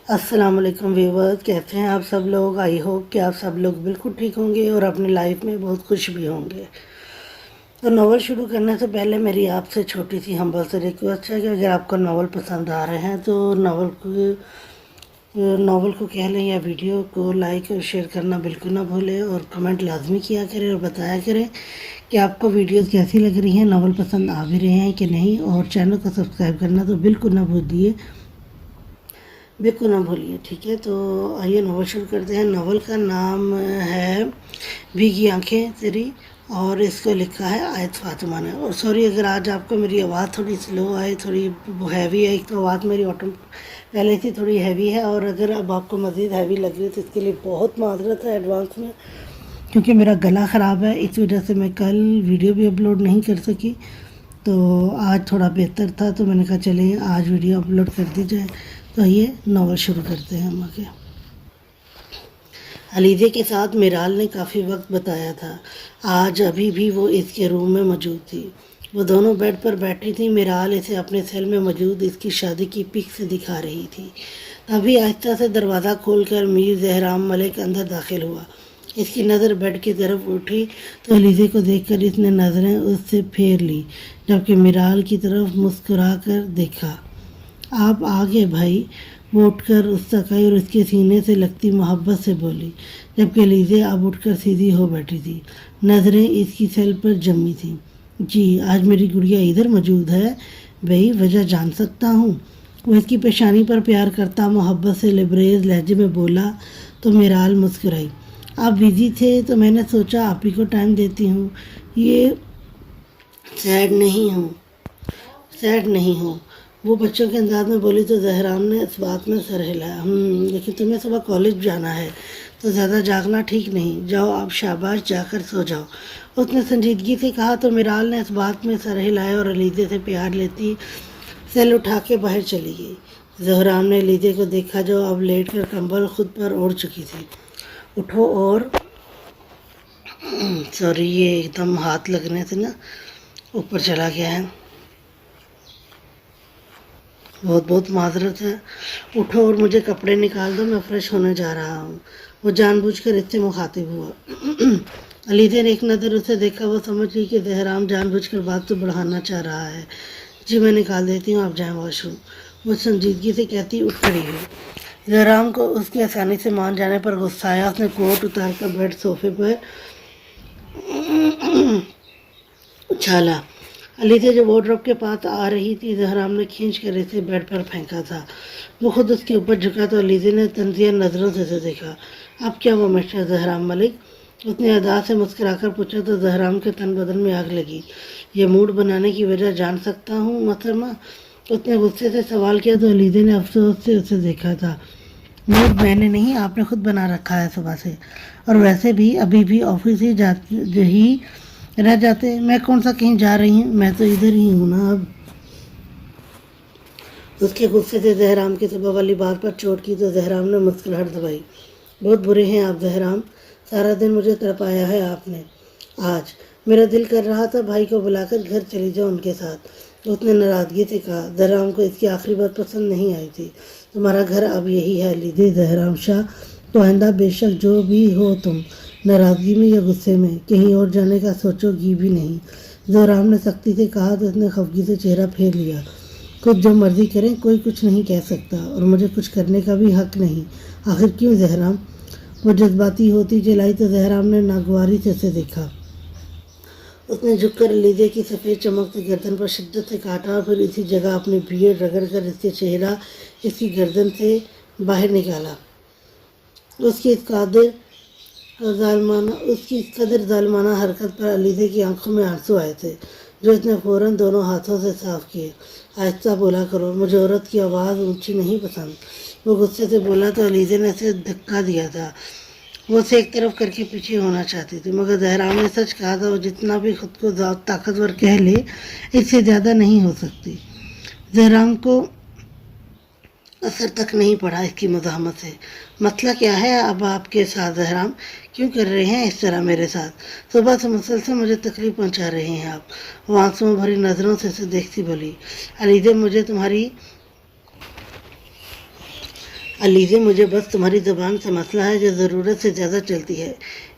السلام علیکم ویورز، کیسے ہیں آپ سب لوگ؟ آئی ہوپ کہ آپ سب لوگ بالکل ٹھیک ہوں گے اور اپنی لائف میں بہت خوش بھی ہوں گے۔ تو ناول شروع کرنے سے پہلے میری آپ سے چھوٹی سی ہمبل سے ریکویسٹ ہے کہ اگر آپ کو ناول پسند آ رہے ہیں تو ناول کو کہہ لیں یا ویڈیو کو لائک اور شیئر کرنا بالکل نہ بھولیں، اور کمنٹ لازمی کیا کریں اور بتایا کریں کہ آپ کو ویڈیوز کیسی لگ رہی ہیں، ناول پسند آ بھی رہے ہیں کہ نہیں، اور چینل کو سبسکرائب کرنا تو بالکل نہ بھولیے، ٹھیک ہے؟ تو آئیے ناول شروع کرتے ہیں۔ ناول کا نام ہے بھیگی آنکھیں تیری، اور اس کو لکھا ہے آیت فاطمہ نے۔ اور سوری اگر آج آپ کو میری آواز تھوڑی سلو آئے، تھوڑی ہیوی ہے، ایک تو آواز میری پہلے سے تھوڑی ہیوی ہے، اور اگر اب آپ کو مزید ہیوی لگ رہی ہے تو اس کے لیے بہت معذرت ہے ایڈوانس میں، کیونکہ میرا گلا خراب ہے، اس وجہ سے میں کل ویڈیو بھی اپلوڈ نہیں کر سکی۔ تو آج تھوڑا بہتر تھا تو میں نے کہا چلیں آج ویڈیو اپلوڈ کر دی جائے۔ تو یہ ناول شروع کرتے ہیں ہم آگے۔ علیزے کے ساتھ میرال نے کافی وقت بتایا تھا۔ آج ابھی بھی وہ اس کے روم میں موجود تھی۔ وہ دونوں بیڈ پر بیٹھی تھیں۔ میرال اسے اپنے سیل میں موجود اس کی شادی کی پک سے دکھا رہی تھی۔ تبھی آہستہ سے دروازہ کھول کر میر زہرام ملک اندر داخل ہوا۔ اس کی نظر بیڈ کی طرف اٹھی تو علیزے کو دیکھ کر اس نے نظریں اس سے پھیر لی، جبکہ میرال کی طرف مسکرا کر دیکھا۔ آپ آ گئے بھائی، وہ اٹھ کر اس تک آئی اور اس کے سینے سے لگتی محبت سے بولی، جبکہ علیزے اب اٹھ کر سیدھی ہو بیٹھی تھی۔ نظریں اس کی سیل پر جمی تھیں۔ جی آج میری گڑیا ادھر موجود ہے بھائی، وجہ جان سکتا ہوں؟ وہ اس کی پیشانی پر پیار کرتا محبت سے لبریز لہجے میں بولا تو میرال مسکرائی۔ آپ بزی تھے تو میں نے سوچا آپ ہی کو ٹائم دیتی ہوں۔ یہ سیڈ نہیں ہوں، وہ بچوں کے انداز میں بولی تو زہرام نے اس بات میں سر ہلایا۔ لیکن تمہیں صبح کالج جانا ہے تو زیادہ جاگنا ٹھیک نہیں، جاؤ آپ شاباش جا کر سو جاؤ، اس نے سنجیدگی سے کہا تو میرال نے اس بات میں سر ہلایا اور علیزے سے پیار لیتی سیل اٹھا کے باہر چلی گئی۔ زہرام نے علیزے کو دیکھا جو اب لیٹ کر کمبل خود پر اوڑھ چکی تھی۔ اٹھو اور سوری یہ ایک دم ہاتھ لگنے سے نا اوپر چلا گیا ہے، بہت بہت معذرت ہے۔ اٹھو اور مجھے کپڑے نکال دو، میں فریش ہونے جا رہا ہوں۔ وہ جان بوجھ کر اس سے مخاطب ہوا۔ علیزے نے ایک نظر اسے دیکھا، وہ سمجھ گئی کہ زہرام جان بوجھ کر بات کو بڑھانا چاہ رہا ہے۔ جی میں نکال دیتی ہوں، آپ جائیں واش روم، وہ سنجیدگی سے کہتی اٹھ کھڑی ہوئی۔ زہرام کو اس کے آسانی سے مان جانے پر غصہ آیا۔ اس نے کوٹ اتار کر بیڈ صوفے پر اچھالا۔ علیزے جو وارڈروب کے پاس آ رہی تھی، زہرام نے کھینچ کر اسے بیڈ پر پھینکا تھا۔ وہ خود اس کے اوپر جھکا تو علیزے نے تنزیہ نظروں سے اسے دیکھا۔ اب کیا وہ مسٹر زہرام ملک؟ اس نے ادا سے مسکرا کر پوچھا تو زہرام کے تن بدن میں آگ لگی۔ یہ موڈ بنانے کی وجہ جان سکتا ہوں محترمہ؟ اس نے غصے سے سوال کیا تو علیزے نے افسوس سے اسے دیکھا تھا۔ موڈ میں نے نہیں، آپ نے خود بنا رکھا ہے صبح سے، اور ویسے بھی ابھی بھی آفس ہی رہ جاتے، میں کون سا کہیں جا رہی ہوں، میں تو ادھر ہی ہوں نا اب۔ اس کے غصے سے زہرام کی صبح والی بات پر چوٹ کی تو زہرام نے مسکراہٹ دبائی۔ بہت برے ہیں آپ زہرام، سارا دن مجھے تڑپایا ہے آپ نے۔ آج میرا دل کر رہا تھا بھائی کو بلا کر گھر چلی جاؤ ان کے ساتھ، اس نے ناراضگی سے کہا۔ زہرام کو اس کی آخری بات پسند نہیں آئی تھی۔ تمہارا گھر اب یہی ہے علیزے زہرام شاہ، تو آئندہ بے شک جو بھی ہو تم، ناراضگی میں یا غصے میں، کہیں اور جانے کا سوچو گی بھی نہیں، زہرام نے سختی سے کہا تو اس نے خفگی سے چہرہ پھیر لیا۔ خود جو مرضی کریں، کوئی کچھ نہیں کہہ سکتا، اور مجھے کچھ کرنے کا بھی حق نہیں۔ آخر کیوں زہرام؟ وہ جذباتی ہوتی چلائی تو زہرام نے ناگواری سے اسے دیکھا۔ اس نے جھک کر علیزے کی سفید چمکتی گردن پر شدت سے کاٹا اور پھر اسی جگہ اپنی بیئرڈ رگڑ کر اس کے چہرہ اس کی گردن سے باہر نکالا۔ اس کی اس قدر ظالمانہ حرکت پر علیزے کی آنکھوں میں آنسو آئے تھے، جو اس نے فوراً دونوں ہاتھوں سے صاف کیے۔ آہستہ بولا کرو، مجھے عورت کی آواز اونچی نہیں پسند، وہ غصے سے بولا تو علیزے نے اسے دھکا دیا تھا۔ وہ اسے ایک طرف کر کے پیچھے ہونا چاہتی تھی، مگر زہرام نے سچ کہا تھا، وہ جتنا بھی خود کو طاقتور کہہ لے، اس سے زیادہ نہیں ہو سکتی۔ زہرام کو اثر تک نہیں پڑا اس کی مزاحمت سے۔ مسئلہ کیا ہے اب آپ کے ساتھ زہرام؟ کیوں کر رہے ہیں اس طرح میرے ساتھ؟ صبح سے مسلسل مجھے تکلیف پہنچا رہے ہیں آپ، وہ آنسوؤں بھری نظروں سے اسے دیکھتی بولی۔ علیزے مجھے تمہاری علیزے مجھے بس تمہاری زبان سے مسئلہ ہے جو ضرورت سے زیادہ چلتی ہے،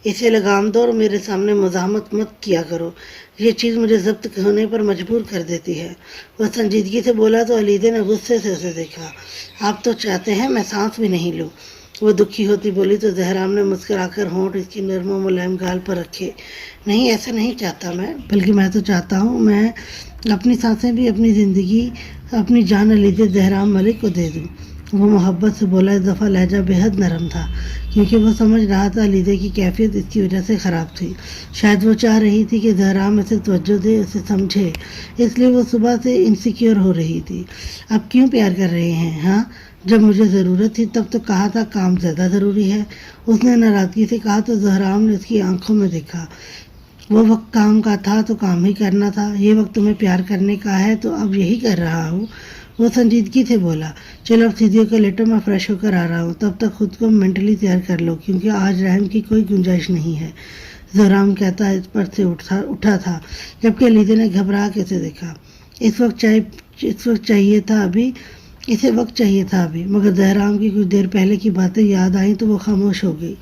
اسے لگام دو اور میرے سامنے مزاحمت مت کیا کرو، یہ چیز مجھے ضبط ہونے پر مجبور کر دیتی ہے۔ وہ سنجیدگی سے بولا تو علیزے نے غصے سے اسے دیکھا۔ آپ تو چاہتے ہیں میں سانس بھی نہیں لوں؟ وہ دکھی ہوتی بولی تو زہرام نے مسکرا کر ہونٹ اس کی نرم و ملائم گال پر رکھے۔ نہیں، ایسا نہیں چاہتا میں، بلکہ میں تو چاہتا ہوں میں اپنی سانسیں بھی، اپنی زندگی، اپنی جان علیزے زہرام ملک کو دے دوں۔ وہ محبت سے بولا، اس دفعہ لہجہ بے حد نرم تھا، کیونکہ وہ سمجھ رہا تھا علیزے کی کیفیت اس کی وجہ سے خراب تھی۔ شاید وہ چاہ رہی تھی کہ زہرام اسے توجہ دے، اسے سمجھے، اس لیے وہ صبح سے انسیکیور ہو رہی تھی۔ اب کیوں پیار کر رہے ہیں؟ ہاں، جب مجھے ضرورت تھی تب تو کہا تھا کام زیادہ ضروری ہے، اس نے ناراضگی سے کہا تو زہرام نے اس کی آنکھوں میں دیکھا۔ وہ وقت کام کا تھا تو کام ہی کرنا تھا، یہ وقت تمہیں پیار کرنے کا ہے تو اب یہی کر رہا ہوں۔ وہ سنجیدگی سے بولا، چلو اب سیدھی ہو کر لیٹو، میں فریش ہو کر آ رہا ہوں، تب تک خود کو مینٹلی تیار کر لو کیونکہ آج رحم کی کوئی گنجائش نہیں ہے۔ زہرام کہتا اس پر سے اٹھا تھا جبکہ علیزے نے گھبرا کے اسے دیکھا۔ اس وقت چاہیے تھا ابھی، مگر زہرام کی کچھ دیر پہلے کی باتیں یاد آئیں تو وہ خاموش ہو گئی۔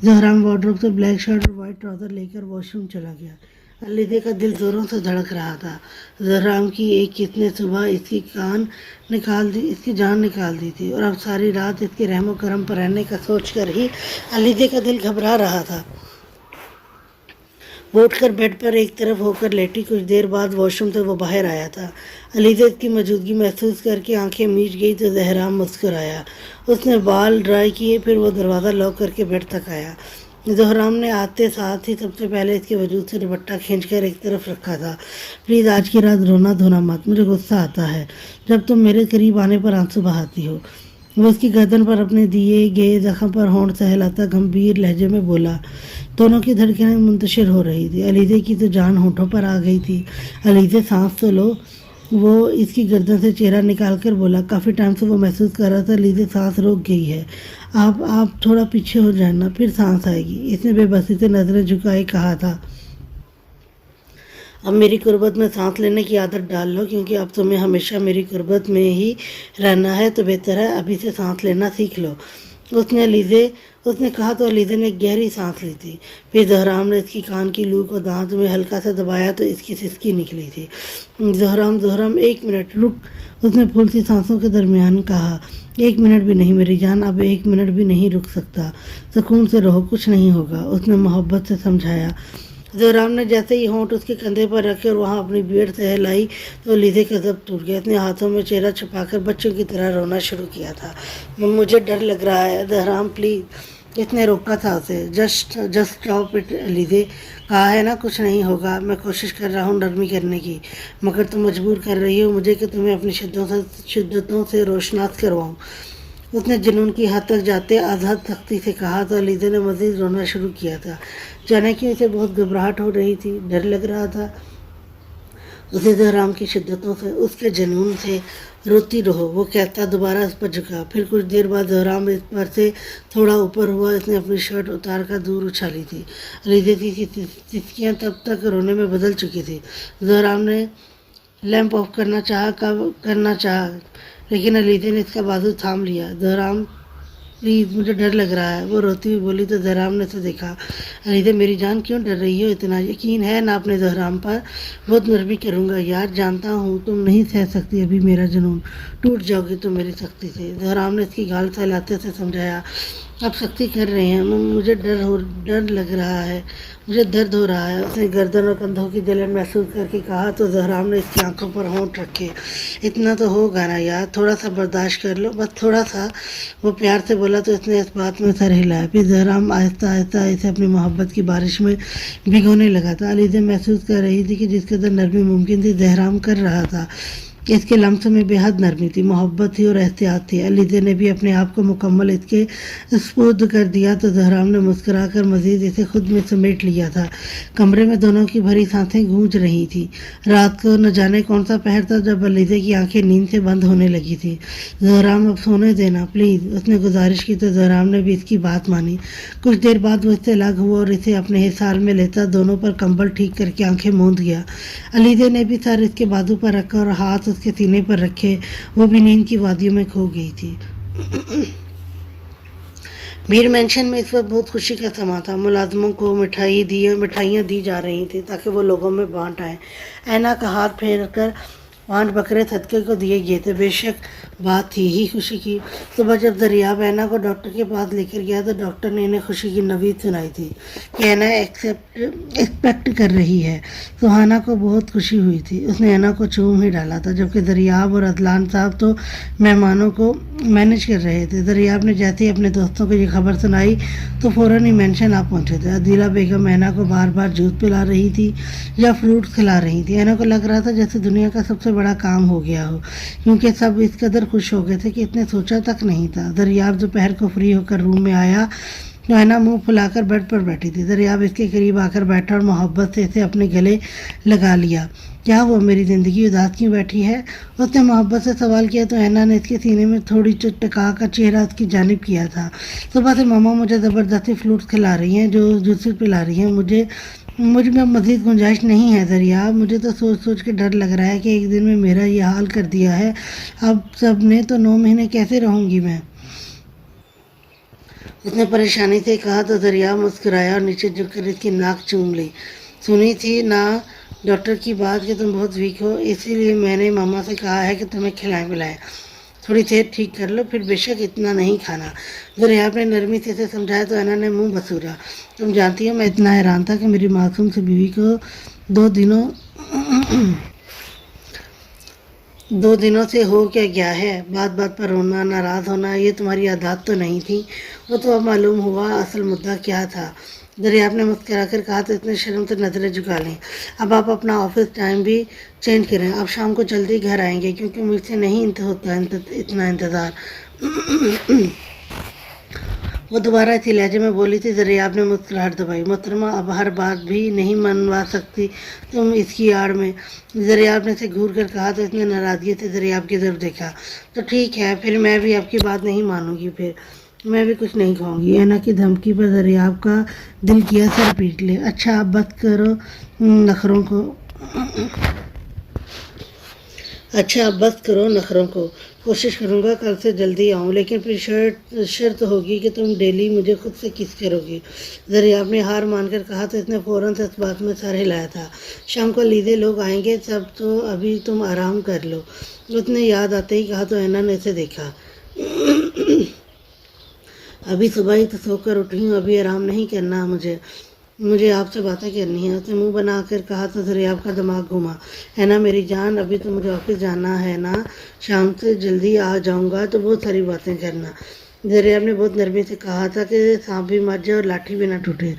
زہرام وارڈروب سے بلیک شرٹ اور وائٹ ٹراؤزر لے کر واش روم چلا گیا۔ علیزے کا دل زوروں سے دھڑک رہا تھا۔ زہرام کی ایک کس نے صبح اس کی جان نکال دی تھی اور اب ساری رات اس کے رحم و کرم پر رہنے کا سوچ کر ہی علیزے کا دل گھبرا رہا تھا۔ وہ اٹھ کر بیڈ پر ایک طرف ہو کر لیٹی۔ کچھ دیر بعد واش روم سے وہ باہر آیا تھا۔ علیزہ اس کی موجودگی محسوس کر کے آنکھیں میچ گئی تو زہرام مسکرایا۔ اس نے بال ڈرائی کیے، پھر وہ دروازہ لاک کر کے بیڈ تک آیا۔ زہرام نے آتے ساتھ ہی سب سے پہلے اس کے وجود سے دوپٹہ کھینچ کر ایک طرف رکھا تھا۔ پلیز آج کی رات رونا دھونا مت، مجھے غصہ آتا ہے جب تم میرے قریب آنے پر آنسو بہاتی ہو۔ وہ اس کی گردن پر اپنے دیے گئے زخم پر ہونٹ سہلاتا گمبھیر لہجے میں بولا۔ دونوں کی دھڑکنیں منتشر ہو رہی تھی۔ علیزہ کی تو جان ہونٹوں پر آ گئی تھی۔ علیزہ سانس تو لو۔ وہ اس کی گردن سے چہرہ نکال کر بولا۔ کافی ٹائم سے وہ محسوس کر رہا تھا علیزہ سانس روک گئی ہے۔ آپ تھوڑا پیچھے ہو جانا، پھر سانس آئے گی۔ اس نے بے بسی سے نظریں جھکائے کہا تھا۔ اب میری قربت میں سانس لینے کی عادت ڈال لو کیونکہ اب تمہیں ہمیشہ میری قربت میں ہی رہنا ہے، تو بہتر ہے ابھی سے سانس لینا سیکھ لو۔ اس نے کہا تو علیزہ نے ایک گہری سانس لی تھی۔ پھر زہرام نے اس کی کان کی لو کو دانت میں ہلکا سا دبایا تو اس کی سسکی نکلی تھی۔ زہرام 1 منٹ رک، اس نے پھولتی سانسوں کے درمیان کہا۔ 1 منٹ بھی نہیں میری جان، اب 1 منٹ بھی نہیں رک سکتا، سکون سے رہو، کچھ نہیں ہوگا، اس نے محبت سے سمجھایا۔ زہرام نے جیسے ہی ہونٹ اس کے کندھے پر رکھے اور وہاں اپنی بیڑ سہلائی تو علیزہ کا ضبط ٹوٹ گیا۔ اس نے ہاتھوں میں چہرہ چھپا کر بچوں کی طرح رونا شروع کیا تھا۔ مجھے ڈر لگ رہا ہے زہرام، پلیز۔ اس نے روکا تھا اسے۔ جسٹ اسٹاپ اٹ علیزہ، کہا ہے نا کچھ نہیں ہوگا، میں کوشش کر رہا ہوں نرمی کرنے کی، مگر تم مجبور کر رہی ہو مجھے کہ تمہیں اپنی شدتوں سے روشناس کرواؤں۔ اس نے جنون کی حد تک جاتے ازحد سختی سے کہا تو علیزہ نے مزید رونا شروع کیا تھا۔ جانے کی اسے بہت گھبراہٹ ہو رہی تھی، ڈر لگ رہا تھا اسے زہرام کی شدتوں سے، اس کے جنون سے۔ روتی رہو، وہ کہتا دوبارہ اس پر جھکا۔ پھر کچھ دیر بعد زہرام اس پر سے تھوڑا اوپر ہوا۔ اس نے اپنی شرٹ اتار کر دور اچھالی تھی۔ علیزہ کی سسکیاں تب تک رونے میں بدل چکی تھی۔ زہرام نے لیمپ آف کرنا چاہا لیکن علیزہ نے اس کا بازو تھام لیا۔ زہرام پلیز، مجھے ڈر لگ رہا ہے، وہ روتی ہوئی بولی تو زہرام نے اسے دیکھا۔ علیزہ میری جان کیوں ڈر رہی ہو اتنا؟ یقین ہے نا اپنے زہرام پر؟ بہت نرمی کروں گا یار، جانتا ہوں تم نہیں سہ سکتی ابھی میرا جنون، ٹوٹ جاؤ گی تم میری سختی سے۔ زہرام نے اس کی گال سہلاتے سے سمجھایا۔ اب سختی کر رہے ہیں، مجھے ڈر لگ رہا ہے، مجھے درد ہو رہا ہے، اس نے گردن اور کندھوں کی جلن محسوس کر کے کہا تو زہرام نے اس کی آنکھوں پر ہونٹ رکھے۔ اتنا تو ہوگا نا یار، تھوڑا سا برداشت کر لو، بس تھوڑا سا، وہ پیار سے بولا تو اس نے اس بات میں سر ہلایا۔ پھر زہرام آہستہ آہستہ اسے اپنی محبت کی بارش میں بھگونے لگا تھا۔ علیزہ محسوس کر رہی تھی کہ جس قدر نرمی ممکن تھی زہرام کر رہا تھا۔ اس کے لمس میں بے حد نرمی تھی، محبت تھی اور احتیاط تھی۔ علیزہ نے بھی اپنے آپ کو مکمل اس کے سپرد کر دیا تو زہرام نے مسکرا کر مزید اسے خود میں سمیٹ لیا تھا۔ کمرے میں دونوں کی بھری سانسیں گونج رہی تھیں۔ رات کو نہ جانے کون سا پہر تھا جب علیزہ کی آنکھیں نیند سے بند ہونے لگی تھی۔ زہرام اب سونے دینا پلیز، اس نے گزارش کی تو زہرام نے بھی اس کی بات مانی۔ کچھ دیر بعد وہ اس سے الگ ہوا اور اسے اپنے حصار میں لیتا دونوں پر کمبل ٹھیک کر کے آنکھیں موند گیا۔ علیزہ نے بھی سر اس کے بازو پر رکھا اور ہاتھ اس کے سینے پر رکھے، وہ بھی نیند کی وادیوں میں کھو گئی تھی۔ भीड़ मेंशन में इस वक्त बहुत खुशी का समा था। मुलाजमों को मिठाइयाँ दी जा रही थी ताकि वो लोगों में बांट आए। ऐना का हाथ फेर कर 5 बकरे सदके को दिए गए थे। बेशक बात थी ही खुशी की। सुबह जब दरियाब ऐना को डॉक्टर के पास लेकर गया तो डॉक्टर ने इन्हें खुशी की नवीद सुनाई थी कि ऐना एक्सपेक्ट कर रही है। सुहाना को बहुत खुशी हुई थी। उसने ऐना को चूम ही डाला था, जबकि दरियाब और अदलान साहब तो मेहमानों को मैनेज कर रहे थे। दरियाब ने जैसे ही अपने दोस्तों को ये खबर सुनाई तो फ़ौरन ही मेंशन आ पहुंचे थे। अदीला बेगम ऐना को बार बार जूस पिला रही थी या फ्रूट्स खिला रही थी। ऐना को लग रहा था जैसे दुनिया का सबसे बड़ा काम हो गया हो, क्योंकि सब इस कदर खुश हो गए थे कि इतने सोचा तक नहीं था। दरियाब दोपहर को फ्री होकर रूम में आया तो ऐना मुंह फुलाकर बेड पर बैठी थी। दरियाब इसके करीब आकर बैठा और मोहब्बत से इसे अपने गले लगा लिया। क्या वो मेरी ज़िंदगी उदास क्यों बैठी है? उसने मोहब्बत से सवाल किया तो ऐना ने इसके सीने में थोड़ी चटका का चेहरा उसकी जानिब किया था। सुबह से मामा मुझे ज़बरदस्ती फ्रूट्स खिला रही हैं, जो जूस पिला रही हैं। मुझ में मज़ीद गुंजाइश नहीं है दरियाब। मुझे तो सोच सोच के डर लग रहा है कि एक दिन में मेरा ये हाल कर दिया है। अब सब ने तो 9 महीने कैसे रहूँगी मैं? उसने परेशानी से कहा तो दरिया मुस्कुराया और नीचे झुककर इसकी नाक चूम ली। सुनी थी ना डॉक्टर की बात कि तुम बहुत वीक हो, इसीलिए मैंने मामा से कहा है कि तुम्हें खिलाएं पिलाएं, थोड़ी सेहत ठीक कर लो, फिर बेशक इतना नहीं खाना। दरिया ने नरमी से इसे समझाया तो ऐना ने मुंह बसूरा। तुम जानती हो मैं इतना हैरान था कि मेरी मासूम सी बीवी को 2 दिनों से हो क्या गया है। बात बात पर रोना, नाराज़ होना, ये तुम्हारी आदत तो नहीं थी। वो तो अब मालूम हुआ असल मुद्दा क्या था। दरियाब ने मुस्करा कर कहा तो इतने शर्म से नज़रें झुका लें। अब आप अपना ऑफिस टाइम भी चेंज करें। अब शाम को जल्दी घर आएंगे, क्योंकि मुझसे नहीं होता इतना इंतज़ार। वो दोबारा इसी लहजे में बोली थी। दरियाब ने मुस्कुराहट दबाई। मोहतरमा, अब हर बात भी नहीं मनवा सकती तुम इसकी आड़ में। दरियाब ने से घूर कर कहा तो इसने नाराज़गी से दरियाब की तरफ देखा। तो ठीक है, फिर मैं भी आपकी बात नहीं मानूंगी, फिर मैं भी कुछ नहीं खाऊंगी। ऐना की धमकी पर दरियाब का दिल किया सर पीट ले। अच्छा अब बस करो नखरों को नखरों को। कोशिश करूँगा कल से जल्दी आऊँ, लेकिन फिर शर्त होगी कि तुम डेली मुझे खुद से किस करोगी। दरियाब ने हार मानकर कहा तो इसने फ़ौरन से इस बात में सर हिलाया था। शाम को लीदे लोग आएंगे, सब तो अभी तुम आराम कर लो। उसने याद आते ही कहा तो ऐना ने इसे देखा। अभी सुबह ही तो सोकर उठी हूँ, अभी आराम नहीं करना मुझे आपसे बातें करनी है। उसने मुंह बनाकर कहा तो दरियाब का दिमाग घुमा। है ना मेरी जान, अभी तो मुझे ऑफिस जाना है ना, शाम से जल्दी आ जाऊंगा तो बहुत सारी बातें करना। दरियाब ने बहुत नरमी से कहा था कि सांप भी मर जाए और लाठी भी ना टूटे।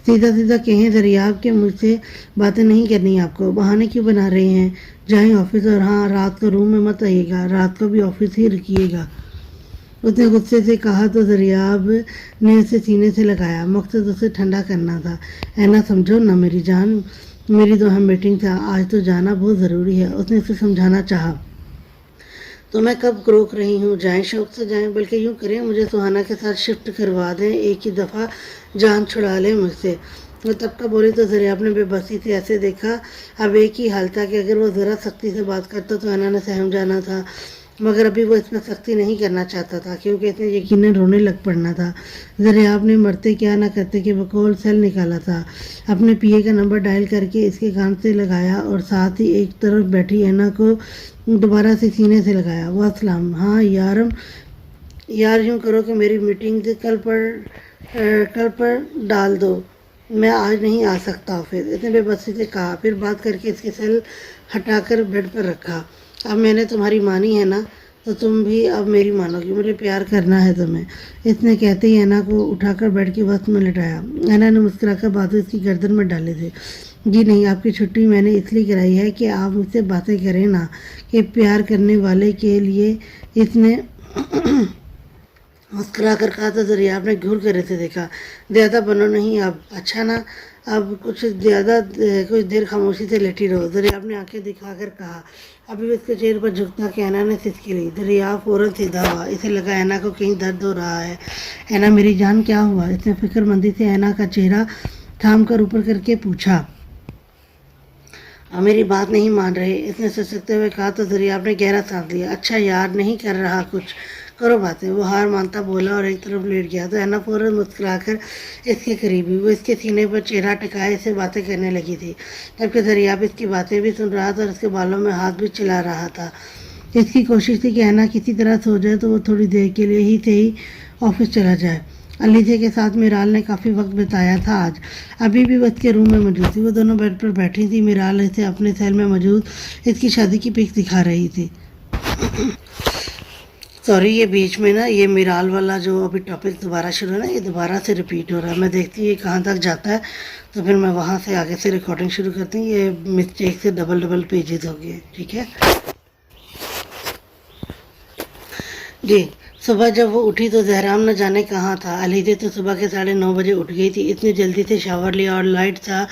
सीधा सीधा कहें दरियाब के मुझसे बातें नहीं करनी आपको, बहाने क्यों बना रहे हैं? जाएं ऑफिस, और हाँ रात को रूम में मत आइएगा, रात को भी ऑफिस ही रुकिएगा। उसने गुस्से से कहा तो दरियाब ने उसे सीने से लगाया। मकसद उसे ठंडा करना था। ऐना समझो ना मेरी जान, मेरी तो हम मीटिंग था, आज तो जाना बहुत ज़रूरी है। उसने उसे समझाना चाहा। तो मैं कब रोक रही हूँ, जाएं शौक से जाएं, बल्कि यूँ करें मुझे सुहाना के साथ शिफ्ट करवा दें, एक ही दफ़ा जान छुड़ा लें मुझसे। वो तब का बोली तो दरियाब ने बेबसी से ऐसे देखा। अब एक ही हाल था कि अगर वो ज़रा सख्ती से बात करता तो ऐना ने सहम जाना था, मगर अभी वो इसमें सख्ती नहीं करना चाहता था, क्योंकि इसने यकीनन रोने लग पड़ना था। दरियाब ने मरते क्या ना करते कि बकौल सेल निकाला था। अपने पीए का नंबर डायल करके इसके कान से लगाया और साथ ही एक तरफ बैठी ऐना को दोबारा से सीने से लगाया। वाह सलाम। हाँ यार यूँ करो कि मेरी मीटिंग कल पर डाल दो, मैं आज नहीं आ सकता फिर, इसने बेबसी से कहा। फिर बात करके इसके सेल हटाकर बेड पर रखा। अब मैंने तुम्हारी मानी है ना, तो तुम भी अब मेरी मानोगी, मुझे प्यार करना है तुम्हें। इसने कहते ही ऐना को उठाकर बेड की वस्त में लिटाया। ऐना ने मुस्कुराकर बाजू इसकी गर्दन में डाले थे। जी नहीं, आपकी छुट्टी मैंने इसलिए कराई है कि आप मुझसे बातें करें ना, कि प्यार करने वाले के लिए। इसने मुस्कुरा कर कहा तो दरियाब ने घूर कर इसे देखा। ज़्यादा बनो नहीं अब, अच्छा ना, अब कुछ देर खामोशी से लेटी रहो। दरियाब ने आंखें दिखाकर कहा। अभी उसके चेहरे पर झुकता कि ऐना ने सिसकी ली। दरियाब फौरन सीधा हुआ। इसे लगा ऐना को कहीं दर्द हो रहा है। ऐना मेरी जान क्या हुआ? इसने फिक्रमंदी से ऐना का चेहरा थाम कर ऊपर करके पूछा। अब मेरी बात नहीं मान रहे, इसने ससकते हुए कहा तो दरियाब ने गहरा सांस लिया। अच्छा यार, नहीं कर रहा कुछ, کرو باتیں۔ وہ ہار مانتا بولا اور ایک طرف لیٹ گیا تو اینا فوراً مسکرا کر اس کے قریب ہوئی۔ وہ اس کے سینے پر چہرہ ٹکائے سے باتیں کرنے لگی تھی، جبکہ دریافت اس کی باتیں بھی سن رہا تھا اور اس کے بالوں میں ہاتھ بھی چلا رہا تھا۔ اس کی کوشش تھی کہ اینا کسی طرح سو جائے تو وہ تھوڑی دیر کے لیے ہی صحیح آفس چلا جائے۔ علیزے کے ساتھ میرال نے کافی وقت بتایا تھا آج۔ ابھی بھی وہ اس کے روم میں موجود تھی۔ وہ دونوں بیڈ پر بیٹھی تھی۔ میرال اسے اپنے سیل میں موجود اس کی شادی کی پک دکھا رہی تھی۔ سوری، یہ بیچ میں نا یہ میرال والا جو ابھی ٹاپک دوبارہ شروع ہے نا، یہ دوبارہ سے ریپیٹ ہو رہا ہے۔ میں دیکھتی ہوں یہ کہاں تک جاتا ہے تو پھر میں وہاں سے آگے سے ریکارڈنگ شروع کرتی ہوں۔ یہ مسٹیک سے ڈبل پیجز ہو گئے، ٹھیک ہے جی۔ صبح جب وہ اٹھی تو زہرام نہ جانے کہاں تھا۔ علیزہ تو صبح کے 9:30 بجے اٹھ گئی تھی۔ اتنی جلدی سے شاور لیا اور لائٹ سا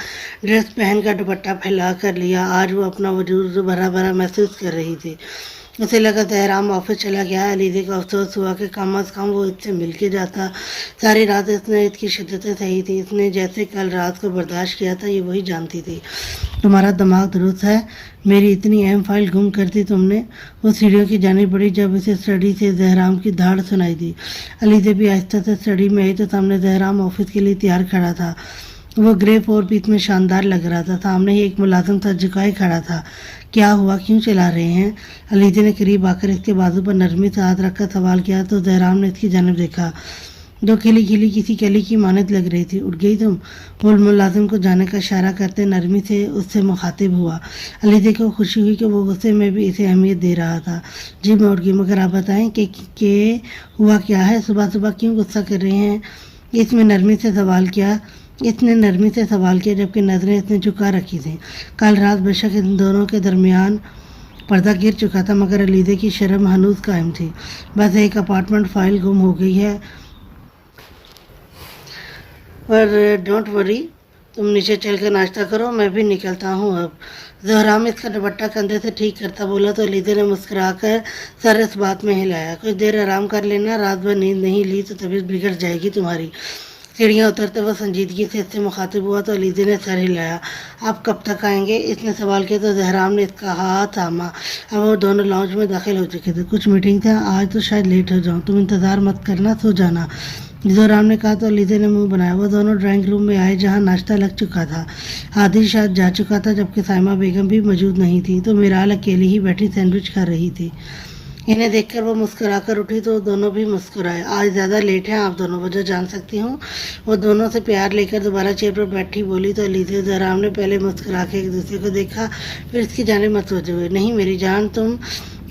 ڈریس پہن کر دوپٹہ پھیلا کر لیا۔ آج وہ اپنا وجود بھرا بھرا محسوس کر رہی تھی۔ اسے لگا زہرام آفس چلا گیا ہے۔ علیزہ کو افسوس ہوا کہ کم از کم وہ اس سے مل کے جاتا۔ ساری رات اس نے اس کی شدتیں سہی تھی۔ اس نے جیسے کل رات کو برداشت کیا تھا، یہ وہی جانتی تھی۔ تمہارا دماغ درست ہے؟ میری اتنی اہم فائل گم کر دی تم نے؟ وہ سیڑھیوں کی جانب بڑھی جب اسے اسٹڈی سے زہرام کی دھاڑ سنائی دی۔ علیزہ بھی آہستہ سے اسٹڈی میں آئی تو سامنے زہرام آفس کے لیے تیار کھڑا تھا۔ وہ گرے 4 پیس میں شاندار لگ رہا تھا۔ سامنے ہی ایک ملازم سر جھکائے کھڑا تھا۔ کیا ہوا، کیوں چلا رہے ہیں؟ علیزہ نے قریب آ کر اس کے بازو پر نرمی سے ہاتھ رکھ کر سوال کیا تو زہرام نے اس کی جانب دیکھا جو کھلی کھلی کسی کلی کی مانند لگ رہی تھی۔ اٹھ گئی تم؟ وہ ملازم کو جانے کا اشارہ کرتے نرمی سے اس سے مخاطب ہوا۔ علیزہ کو خوشی ہوئی کہ وہ غصے میں بھی اسے اہمیت دے رہا تھا۔ جی میں اٹھ گئی، مگر آپ بتائیں کہ ہوا کیا ہے؟ صبح صبح کیوں غصہ کر رہے ہیں؟ اس نے نرمی سے سوال کیا جبکہ نظریں اس نے جھکا رکھی تھیں۔ کل رات بے شک ان دونوں کے درمیان پردہ گر چکا تھا، مگر علیزہ کی شرم ہنوز قائم تھی۔ بس ایک اپارٹمنٹ فائل گم ہو گئی ہے، پر ڈونٹ وری، تم نیچے چل کر ناشتہ کرو، میں بھی نکلتا ہوں اب۔ زہرام اس کا دوپٹہ کندھے سے ٹھیک کرتا بولا تو علیزہ نے مسکرا کر سر اس بات میں ہلایا۔ کچھ دیر آرام کر لینا، رات بھر نیند نہیں لی تو طبیعت بگڑ جائے گی تمہاری۔ سیڑھیاں اترتے وہ سنجیدگی سے اس سے مخاطب ہوا تو علیزہ نے سر ہلایا۔ آپ کب تک آئیں گے؟ اس نے سوال کیا تو زہرام نے اس کا ہاتھ تھاما۔ اب وہ دونوں لاؤنج میں داخل ہو چکے تھے۔ کچھ میٹنگ تھا آج تو شاید لیٹ ہو جاؤں، تم انتظار مت کرنا، سو جانا، زہرام نے کہا تو علیزہ نے منہ بنایا۔ وہ دونوں ڈرائنگ روم میں آئے جہاں ناشتہ لگ چکا تھا۔ عادل شاید جا چکا تھا جبکہ سائمہ بیگم بھی موجود نہیں تھی تو میرال اکیلی ہی بیٹھی سینڈوچ کھا رہی تھی۔ انہیں دیکھ کر وہ مسکرا کر اٹھی تو دونوں بھی مسکرائے۔ آج زیادہ لیٹ ہیں آپ دونوں، وجہ جان سکتی ہوں؟ وہ دونوں سے پیار لے کر دوبارہ چیئر پر بیٹھی بولی تو علیزہ اور زہرام نے پہلے مسکرا کے ایک دوسرے کو دیکھا، پھر اس کی جانب متوجہ ہوئے۔ نہیں میری جان، تم